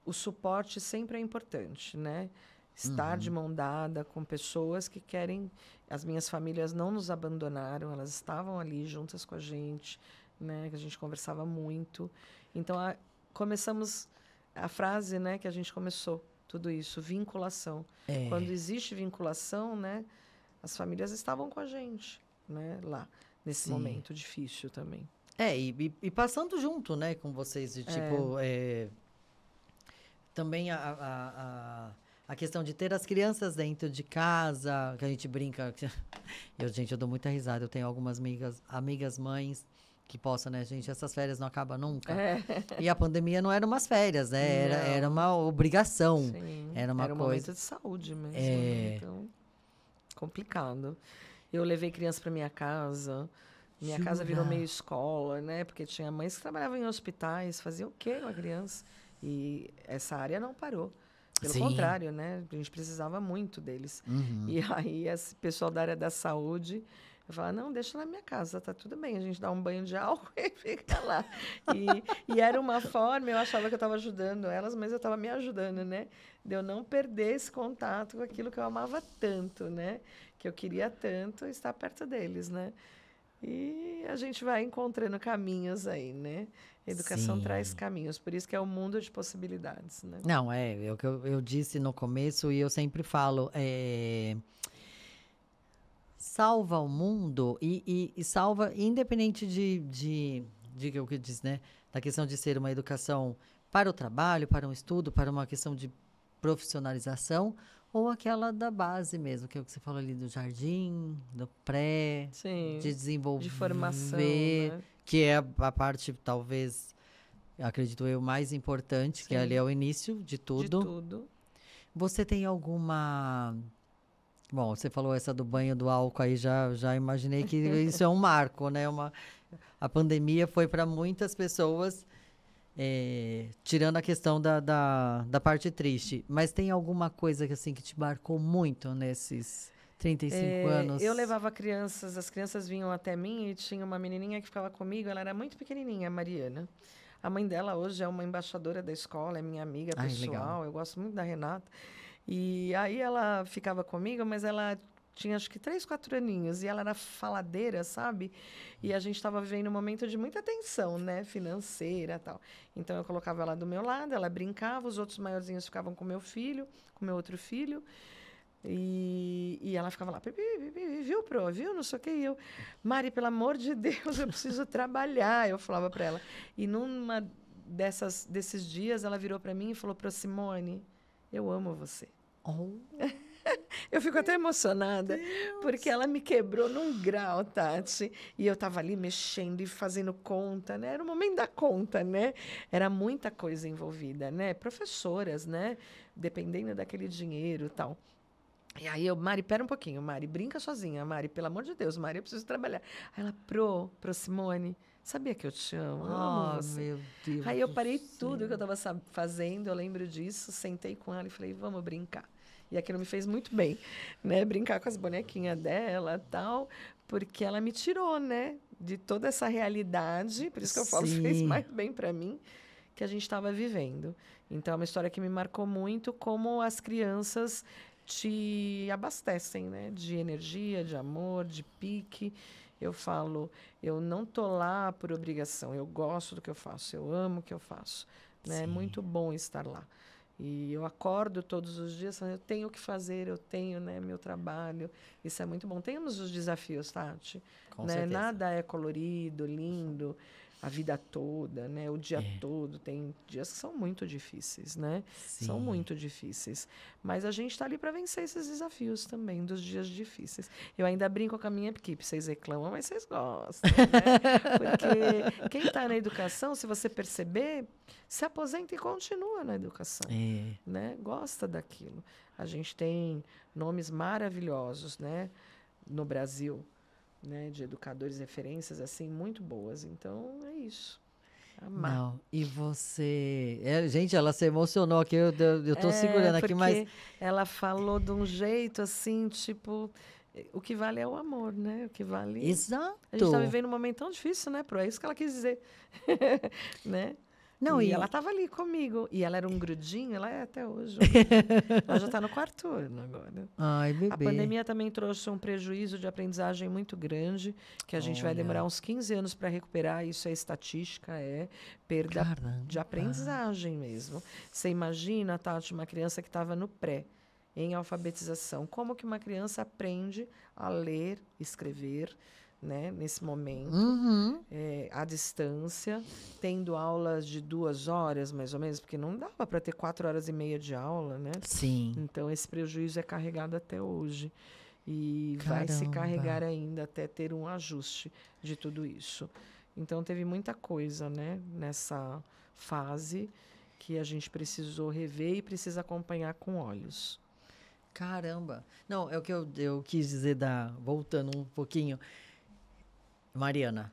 O suporte sempre é importante, né? Estar de mão dada com pessoas que querem... As minhas famílias não nos abandonaram, elas estavam ali juntas com a gente, né? Que a gente conversava muito. Então, começamos a frase, né, que a gente começou tudo isso, vinculação. Quando existe vinculação, né, as famílias estavam com a gente, né, lá, nesse momento difícil também. E passando junto, né, com vocês, de tipo... também a questão de ter as crianças dentro de casa, que a gente brinca. Eu dou muita risada. Eu tenho algumas amigas mães que possam, né, gente? Essas férias não acabam nunca. E a pandemia não era umas férias, né? Era uma obrigação. Sim, era um momento de saúde mesmo. Né? Então, complicado. Eu levei criança para minha casa. Minha casa virou meio escola, né? Porque tinha mães que trabalhavam em hospitais. Faziam o quê com a criança? E essa área não parou. Pelo contrário, né? A gente precisava muito deles. E aí, esse pessoal da área da saúde Eu falava, não, deixa na minha casa, tá tudo bem. A gente dá um banho de álcool e fica lá. E era uma forma, eu achava que eu estava ajudando elas, mas eu estava me ajudando, né? De eu não perder esse contato com aquilo que eu amava tanto, né? Que eu queria tanto estar perto deles, né? E a gente vai encontrando caminhos aí, né? A educação traz caminhos, por isso que é um mundo de possibilidades, né? Não, é o que eu disse no começo e eu sempre falo, salva o mundo e salva, independente de o que diz, né? Da questão de ser uma educação para o trabalho, para um estudo, para uma questão de profissionalização, ou aquela da base mesmo, que é o que você falou ali do jardim, do pré, Sim, de desenvolver, de formação, né? que é a parte, talvez, acredito eu, mais importante, Sim. que ali é o início de tudo. De tudo. Você tem alguma... Bom, você falou essa do banho do álcool aí, já imaginei que isso é um marco, né? A pandemia foi para muitas pessoas, tirando a questão da parte triste. Mas tem alguma coisa que, assim, que te marcou muito nesses 35 anos? Eu levava crianças, as crianças vinham até mim e tinha uma menininha que ficava comigo, ela era muito pequenininha, a Mariana. A mãe dela hoje é uma embaixadora da escola, é minha amiga pessoal, legal. Eu gosto muito da Renata. E aí ela ficava comigo, mas ela tinha acho que 3, 4 aninhos e ela era faladeira, sabe? E a gente estava vivendo um momento de muita tensão, né, financeira, tal. Então eu colocava ela do meu lado, ela brincava, os outros maiorzinhos ficavam com meu filho, com meu outro filho. E ela ficava lá, viu, Pro, viu, não sei o que. E eu, Mari, pelo amor de Deus, eu preciso trabalhar, eu falava para ela. E numa desses dias, ela virou para mim e falou para Simone, eu amo você. Oh. Eu fico até emocionada, porque ela me quebrou num grau, Tati. E eu estava ali mexendo e fazendo conta, né? Era o momento da conta, né? Era muita coisa envolvida, né? Professoras, né? Dependendo daquele dinheiro e tal. E aí eu, Mari, pera um pouquinho, Mari, brinca sozinha, Mari, pelo amor de Deus, Mari, eu preciso trabalhar. Aí ela, Pro Simone, sabia que eu te amo? Eu amo você. Meu Deus. Aí eu parei tudo que eu estava fazendo, eu lembro disso, sentei com ela e falei, vamos brincar. E aquilo me fez muito bem, né? Brincar com as bonequinhas dela e tal, porque ela me tirou, né? De toda essa realidade, por isso que eu falo, fez mais bem para mim, que a gente estava vivendo. Então, é uma história que me marcou muito, como as crianças te abastecem, né? De energia, de amor, de pique. Eu falo, eu não tô lá por obrigação, eu gosto do que eu faço, eu amo o que eu faço, né? É muito bom estar lá. E eu acordo todos os dias falando, eu tenho que fazer, eu tenho, né, meu trabalho. Isso é muito bom. Temos os desafios, Tati. Com né? certeza. Nada é colorido, lindo, a vida toda, né? O dia todo. Tem dias que são muito difíceis, né? São muito difíceis. Mas a gente está ali para vencer esses desafios também, dos dias difíceis. Eu ainda brinco com a minha equipe. Vocês reclamam, mas vocês gostam, né? Porque quem está na educação, se você perceber, se aposenta e continua na educação, né? Gosta daquilo. A gente tem nomes maravilhosos, né? No Brasil, né? De educadores, referências assim muito boas. Então é isso. Amar. Não, e você... gente, ela se emocionou aqui, eu tô segurando aqui, mas... ela falou de um jeito assim, tipo... O que vale é o amor, né? O que vale... Exato. A gente está vivendo um momento tão difícil, né, Pro? É isso que ela quis dizer. né? Não, e ela estava ali comigo. E ela era um grudinho, ela é até hoje. Ela já está no 4º ano agora. Ai, bebê. A pandemia também trouxe um prejuízo de aprendizagem muito grande, que a gente vai demorar uns 15 anos para recuperar. Isso é estatística, é perda de aprendizagem mesmo. Você imagina, Tati, uma criança que estava no pré, em alfabetização. Como que uma criança aprende a ler, escrever, né, nesse momento, à distância, tendo aulas de 2 horas, mais ou menos, porque não dava para ter 4 horas e meia de aula, né? Sim. Então, esse prejuízo é carregado até hoje. E vai se carregar ainda até ter um ajuste de tudo isso. Então, teve muita coisa, né, nessa fase que a gente precisou rever e precisa acompanhar com olhos. Caramba. Não, é o que eu quis dizer, voltando um pouquinho. Mariana.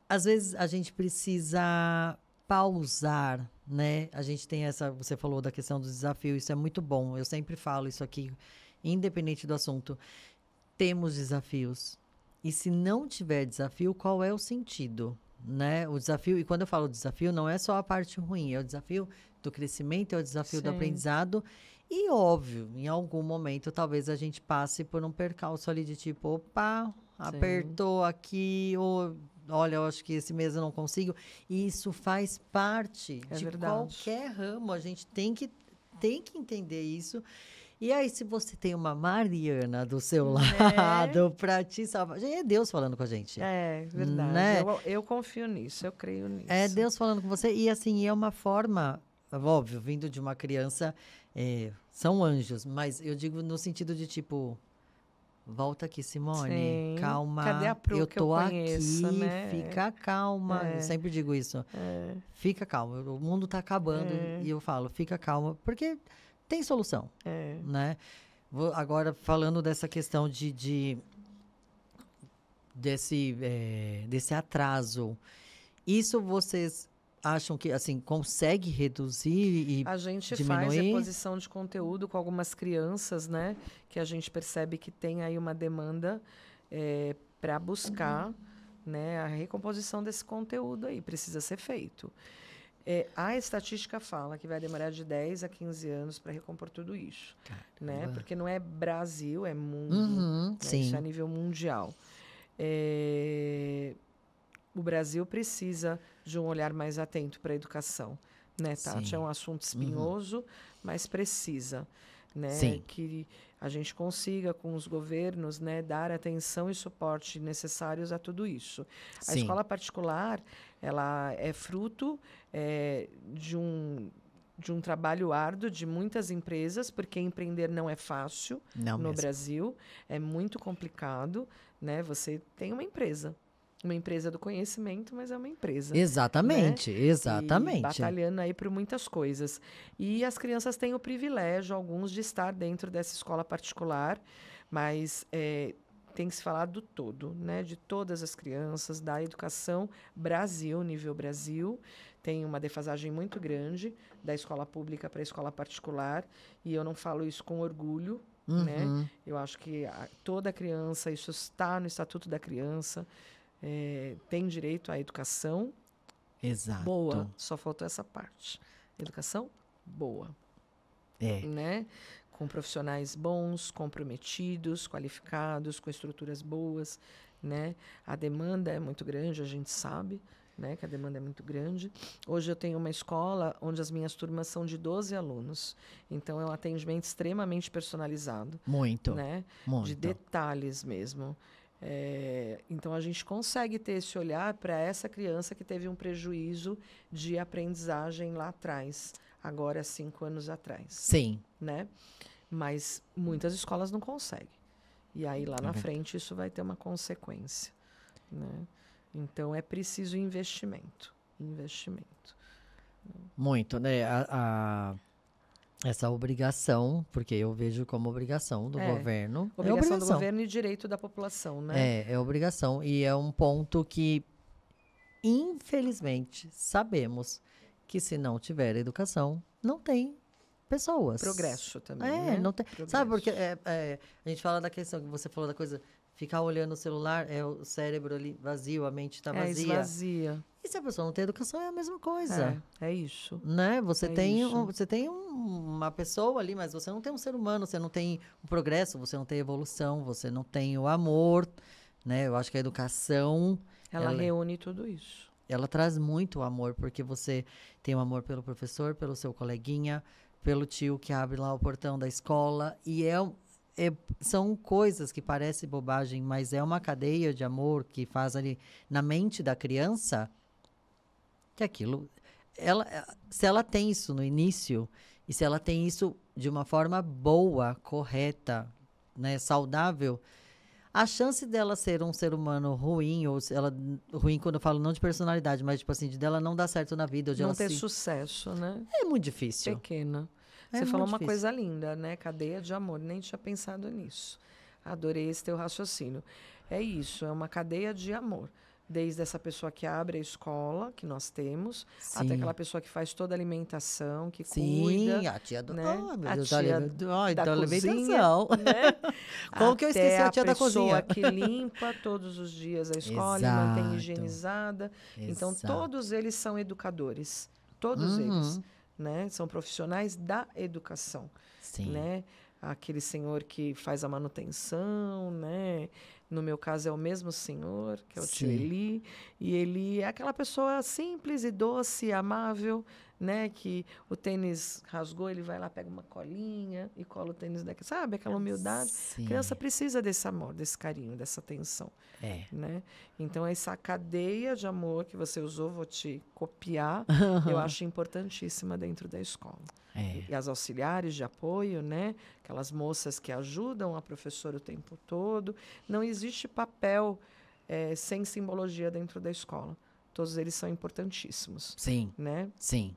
Às vezes a gente precisa pausar, né? A gente tem você falou da questão do desafio, isso é muito bom. Eu sempre falo isso aqui, independente do assunto. temos desafios. E se não tiver desafio, qual é o sentido? Né? O desafio, e quando eu falo desafio, não é só a parte ruim, é o desafio do crescimento, é o desafio do aprendizado. E, óbvio, em algum momento, talvez a gente passe por um percalço ali de tipo, opa, apertou aqui, ou olha, eu acho que esse mês eu não consigo. E isso faz parte de qualquer ramo. A gente tem que entender isso. E aí, se você tem uma Mariana do seu lado para te salvar, já é Deus falando com a gente. É verdade. Né? Eu confio nisso, eu creio nisso. É Deus falando com você. E assim, é uma forma, óbvio, vindo de uma criança, são anjos, mas eu digo no sentido de tipo, volta aqui, Simone, calma. Cadê a Pro eu tô conheço, aqui, né? Fica calma. Eu sempre digo isso. Fica calma, o mundo tá acabando. E eu falo, fica calma, porque tem solução, né? Agora, falando dessa questão desse atraso, isso vocês acham que, assim, consegue reduzir e a gente diminuir? faz reposição de conteúdo com algumas crianças, né? Que a gente percebe que tem aí uma demanda para buscar, né, a recomposição desse conteúdo aí. Precisa ser feito. A estatística fala que vai demorar de 10 a 15 anos para recompor tudo isso. Né? Porque não é Brasil, é mundo. Né? Isso é a nível mundial. O Brasil precisa de um olhar mais atento para a educação. Né, Tati? É um assunto espinhoso, mas precisa. Né, que a gente consiga, com os governos, né, dar atenção e suporte necessários a tudo isso. A escola particular, ela é fruto de um trabalho árduo de muitas empresas, porque empreender não é fácil no Brasil, é muito complicado. Né? Você tem uma empresa do conhecimento, mas é uma empresa. Exatamente, né? exatamente. E batalhando aí por muitas coisas. E as crianças têm o privilégio, alguns, de estar dentro dessa escola particular, mas tem que se falar do todo, né? De todas as crianças, da educação Brasil, nível Brasil. Tem uma defasagem muito grande da escola pública para a escola particular, e eu não falo isso com orgulho. Né? Eu acho que toda criança, isso está no Estatuto da Criança, tem direito à educação boa. Só faltou essa parte. Educação boa. Né? Com profissionais bons, comprometidos, qualificados, com estruturas boas. Né? A demanda é muito grande, a gente sabe. Né, que a demanda é muito grande. Hoje eu tenho uma escola onde as minhas turmas são de 12 alunos. Então, é um atendimento extremamente personalizado. Muito. Né, muito. De detalhes mesmo. Então, a gente consegue ter esse olhar para essa criança que teve um prejuízo de aprendizagem lá atrás, agora 5 anos atrás. Sim. Né? Mas muitas escolas não conseguem. E aí, lá na frente, isso vai ter uma consequência. Né? Então, é preciso investimento. Muito, né? Essa obrigação, porque eu vejo como obrigação do governo. Obrigação do governo e direito da população, né? É obrigação. E é um ponto que, infelizmente, sabemos que se não tiver educação, não tem pessoas. Progresso também, né? Não tem. Progresso. Sabe, porque a gente fala da questão que você falou da coisa... Ficar olhando o celular, o cérebro ali vazio, a mente está vazia. Esvazia. E se a pessoa não tem educação, é a mesma coisa. É isso. Né? Você tem uma pessoa ali, mas você não tem um ser humano, você não tem o progresso, você não tem evolução, você não tem o amor. Né? Eu acho que a educação... Ela reúne tudo isso. Ela traz muito amor, porque você tem o amor pelo professor, pelo seu coleguinha, pelo tio que abre lá o portão da escola. E são coisas que parecem bobagem, mas é uma cadeia de amor que faz ali na mente da criança que aquilo... se ela tem isso no início, e se ela tem isso de uma forma boa, correta, né, saudável, a chance dela ser um ser humano ruim, ou ruim quando eu falo não de personalidade, mas tipo assim, de dela não dar certo na vida, ou de não ela ter sucesso, né? É muito difícil. Pequena. Você falou uma coisa linda, né? Cadeia de amor. Nem tinha pensado nisso. Adorei esse teu raciocínio. É isso, é uma cadeia de amor. desde essa pessoa que abre a escola, que nós temos, Sim. até aquela pessoa que faz toda a alimentação, que Sim, cuida. a tia do... Né? Oh, meu A Deus, tia da da alimentação. cozinha, né? Como que eu esqueci a tia da cozinha? A pessoa que limpa todos os dias a escola e mantém higienizada. Então, todos eles são educadores. Todos eles. Né? São profissionais da educação. Sim. Né? Aquele senhor que faz a manutenção, né? No meu caso, é o mesmo senhor, que é o tio Eli. E ele é aquela pessoa simples e doce, amável, né? Que o tênis rasgou, ele vai lá, pega uma colinha e cola o tênis daqui. Sabe? Aquela humildade. Sim. A criança precisa desse amor, desse carinho, dessa atenção. Né? Então, essa cadeia de amor que você usou, vou te copiar, eu acho importantíssima dentro da escola. E as auxiliares de apoio, né? Aquelas moças que ajudam a professora o tempo todo. Não existe papel sem simbologia dentro da escola. Todos eles são importantíssimos. Sim. Né? Sim.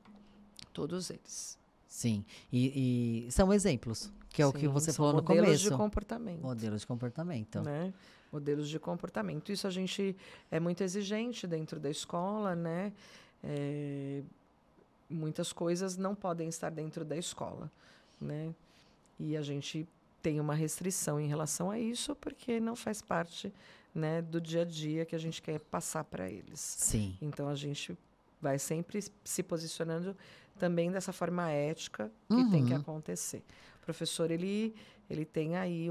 Todos eles. Sim. E são exemplos, que é o que você falou no começo. Modelos de comportamento. Modelos de comportamento. Né? Modelos de comportamento. Isso a gente é muito exigente dentro da escola, né? Muitas coisas não podem estar dentro da escola, né? E a gente tem uma restrição em relação a isso, porque não faz parte, né, do dia a dia que a gente quer passar para eles. Sim. Então, a gente vai sempre se posicionando também dessa forma ética que tem que acontecer. O professor, ele tem aí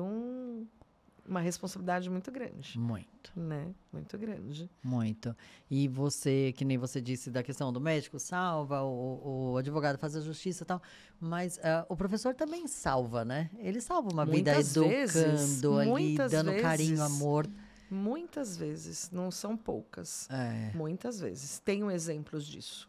uma responsabilidade muito grande. Muito. Né? Muito grande. Muito. E você, que nem você disse da questão do médico, salva, o advogado faz a justiça e tal, mas o professor também salva, né? Ele salva uma vida educando ali, dando carinho, amor. Muitas vezes, não são poucas. Muitas vezes. Tenho exemplos disso.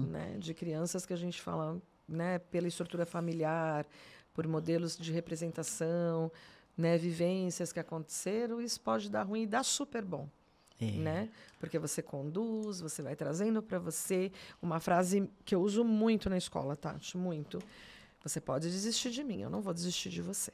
Né? De crianças que a gente fala, né, pela estrutura familiar, por modelos de representação, né, vivências que aconteceram, isso pode dar ruim e dar super bom. Né? Porque você conduz, você vai trazendo para você uma frase que eu uso muito na escola, Tati, muito. Você pode desistir de mim, eu não vou desistir de você.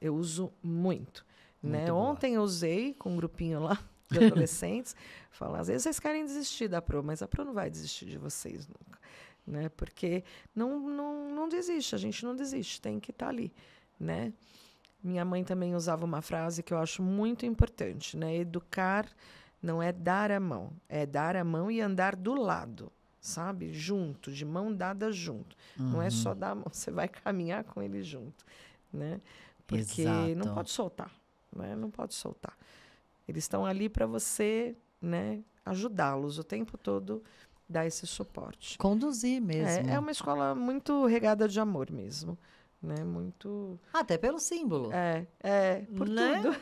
Eu uso muito. Né? Ontem eu usei com um grupinho lá de adolescentes, falar, às vezes vocês querem desistir da Pro, mas a Pro não vai desistir de vocês nunca. Né? Porque não desiste, a gente não desiste, tem que estar ali. Né? Minha mãe também usava uma frase que eu acho muito importante, né? Educar não é dar a mão, é dar a mão e andar do lado, sabe? Junto, de mão dada junto. Não é só dar a mão, você vai caminhar com ele junto, né? Porque não pode soltar, né? Não pode soltar. Eles estão ali para você, né? Ajudá-los o tempo todo, dar esse suporte. Conduzir mesmo. É uma escola muito regada de amor mesmo. Né? Muito... Até pelo símbolo. Por né? tudo.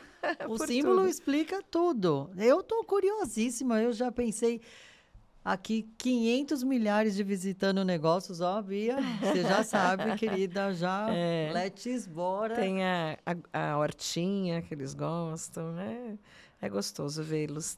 O por símbolo tudo. explica tudo. Eu tô curiosíssima, eu já pensei aqui 500 milhares de visitando negócios, ó, Bia, você já sabe, querida, já let's bora. Tem a hortinha que eles gostam, né? É gostoso vê-los.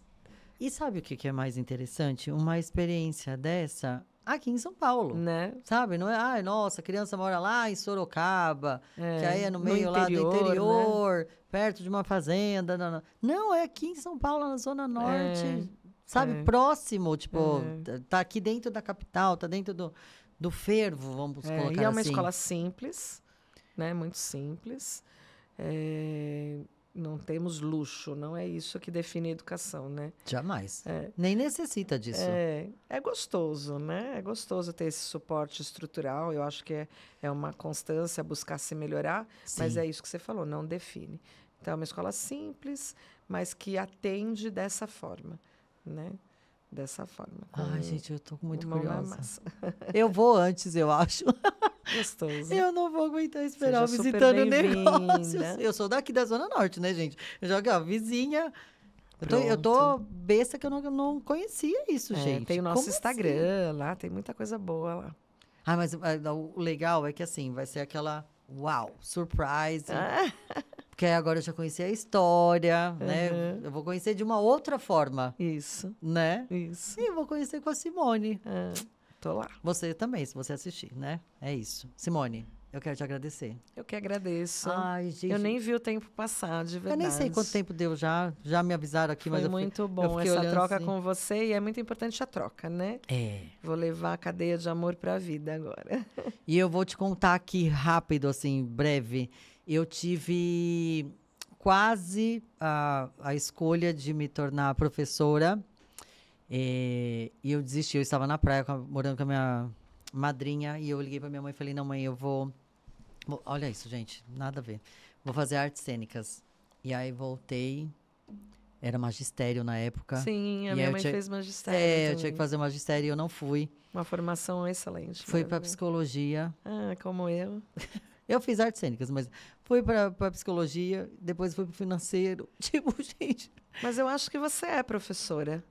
E sabe o que é mais interessante? Uma experiência dessa... aqui em São Paulo, né? Sabe? Não é, ai, nossa, a criança mora lá em Sorocaba, que aí é no meio lá do interior, né? Perto de uma fazenda. Não, é aqui em São Paulo, na Zona Norte, sabe? Próximo, tipo, tá aqui dentro da capital, tá dentro do fervo, vamos colocar assim. E é uma escola simples, né? Muito simples. Não temos luxo, não é isso que define a educação, né? Jamais. Nem necessita disso. É gostoso, né? É gostoso ter esse suporte estrutural. Eu acho que é uma constância buscar se melhorar, mas é isso que você falou, não define. Então, é uma escola simples, mas que atende dessa forma, né? Dessa forma. Ai, gente, eu tô muito curiosa. Eu vou antes, eu acho. Gostoso. Eu não vou aguentar esperar visitando negócios. Eu sou daqui da Zona Norte, né, gente? Eu jogo a vizinha. Eu tô besta que eu não conhecia isso, gente. Tem o nosso Instagram lá, tem muita coisa boa lá. Ah, mas o legal é que assim, vai ser aquela uau, surprise. Porque agora eu já conheci a história, né? Eu vou conhecer de uma outra forma. Isso. Né? Isso. E eu vou conhecer com a Simone. Tô lá. Você também, se você assistir, né? É isso. Simone, eu quero te agradecer. Eu que agradeço. Ai, gente. Eu nem vi o tempo passar, de verdade. Eu nem sei quanto tempo deu já. Já me avisaram aqui, mas Foi muito bom essa troca assim. com você. E é muito importante a troca, né? Vou levar a cadeia de amor para a vida agora. E eu vou te contar aqui rápido, assim, breve. Eu tive quase a escolha de me tornar professora. E eu desisti. Eu estava na praia morando com a minha madrinha. E eu liguei para minha mãe e falei, não, mãe, eu vou... Olha isso, gente. Nada a ver. Vou fazer artes cênicas. E aí voltei. Era magistério na época. Sim, a minha mãe fez magistério eu tinha que fazer magistério e eu não fui. Uma formação excelente. Fui para psicologia. Ah, como eu. Eu fiz artes cênicas, mas fui para psicologia, depois fui para financeiro. Tipo, gente... Mas eu acho que você é professora.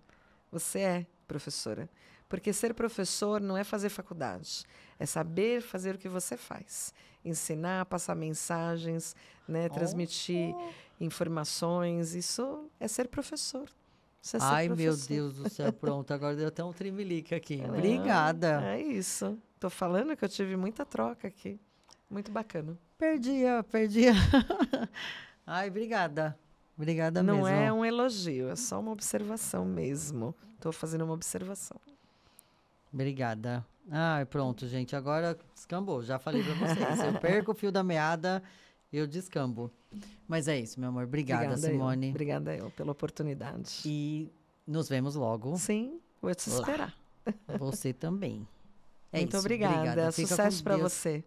Você é professora. Porque ser professor não é fazer faculdade. É saber fazer o que você faz. Ensinar, passar mensagens, né, transmitir informações. Isso é ser professor. Isso é ser Ai, professor. meu Deus do céu, pronto. Agora deu até um trimelique aqui. Obrigada. É isso. Tô falando que eu tive muita troca aqui. Muito bacana. Perdi. Ai, obrigada. Obrigada mesmo. Não é um elogio, é só uma observação mesmo. Tô fazendo uma observação. Obrigada. Ah, pronto, gente. Agora descambou. Já falei pra vocês. Se eu perco o fio da meada, eu descambo. Mas é isso, meu amor. Obrigada, Simone. Obrigada eu pela oportunidade. E nos vemos logo. Sim, vou te esperar. Você também. Muito obrigada. Sucesso para você.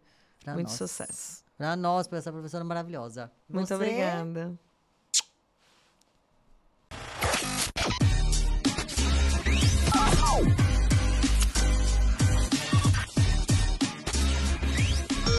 Muito sucesso. Para nós, para essa professora maravilhosa. Muito obrigada.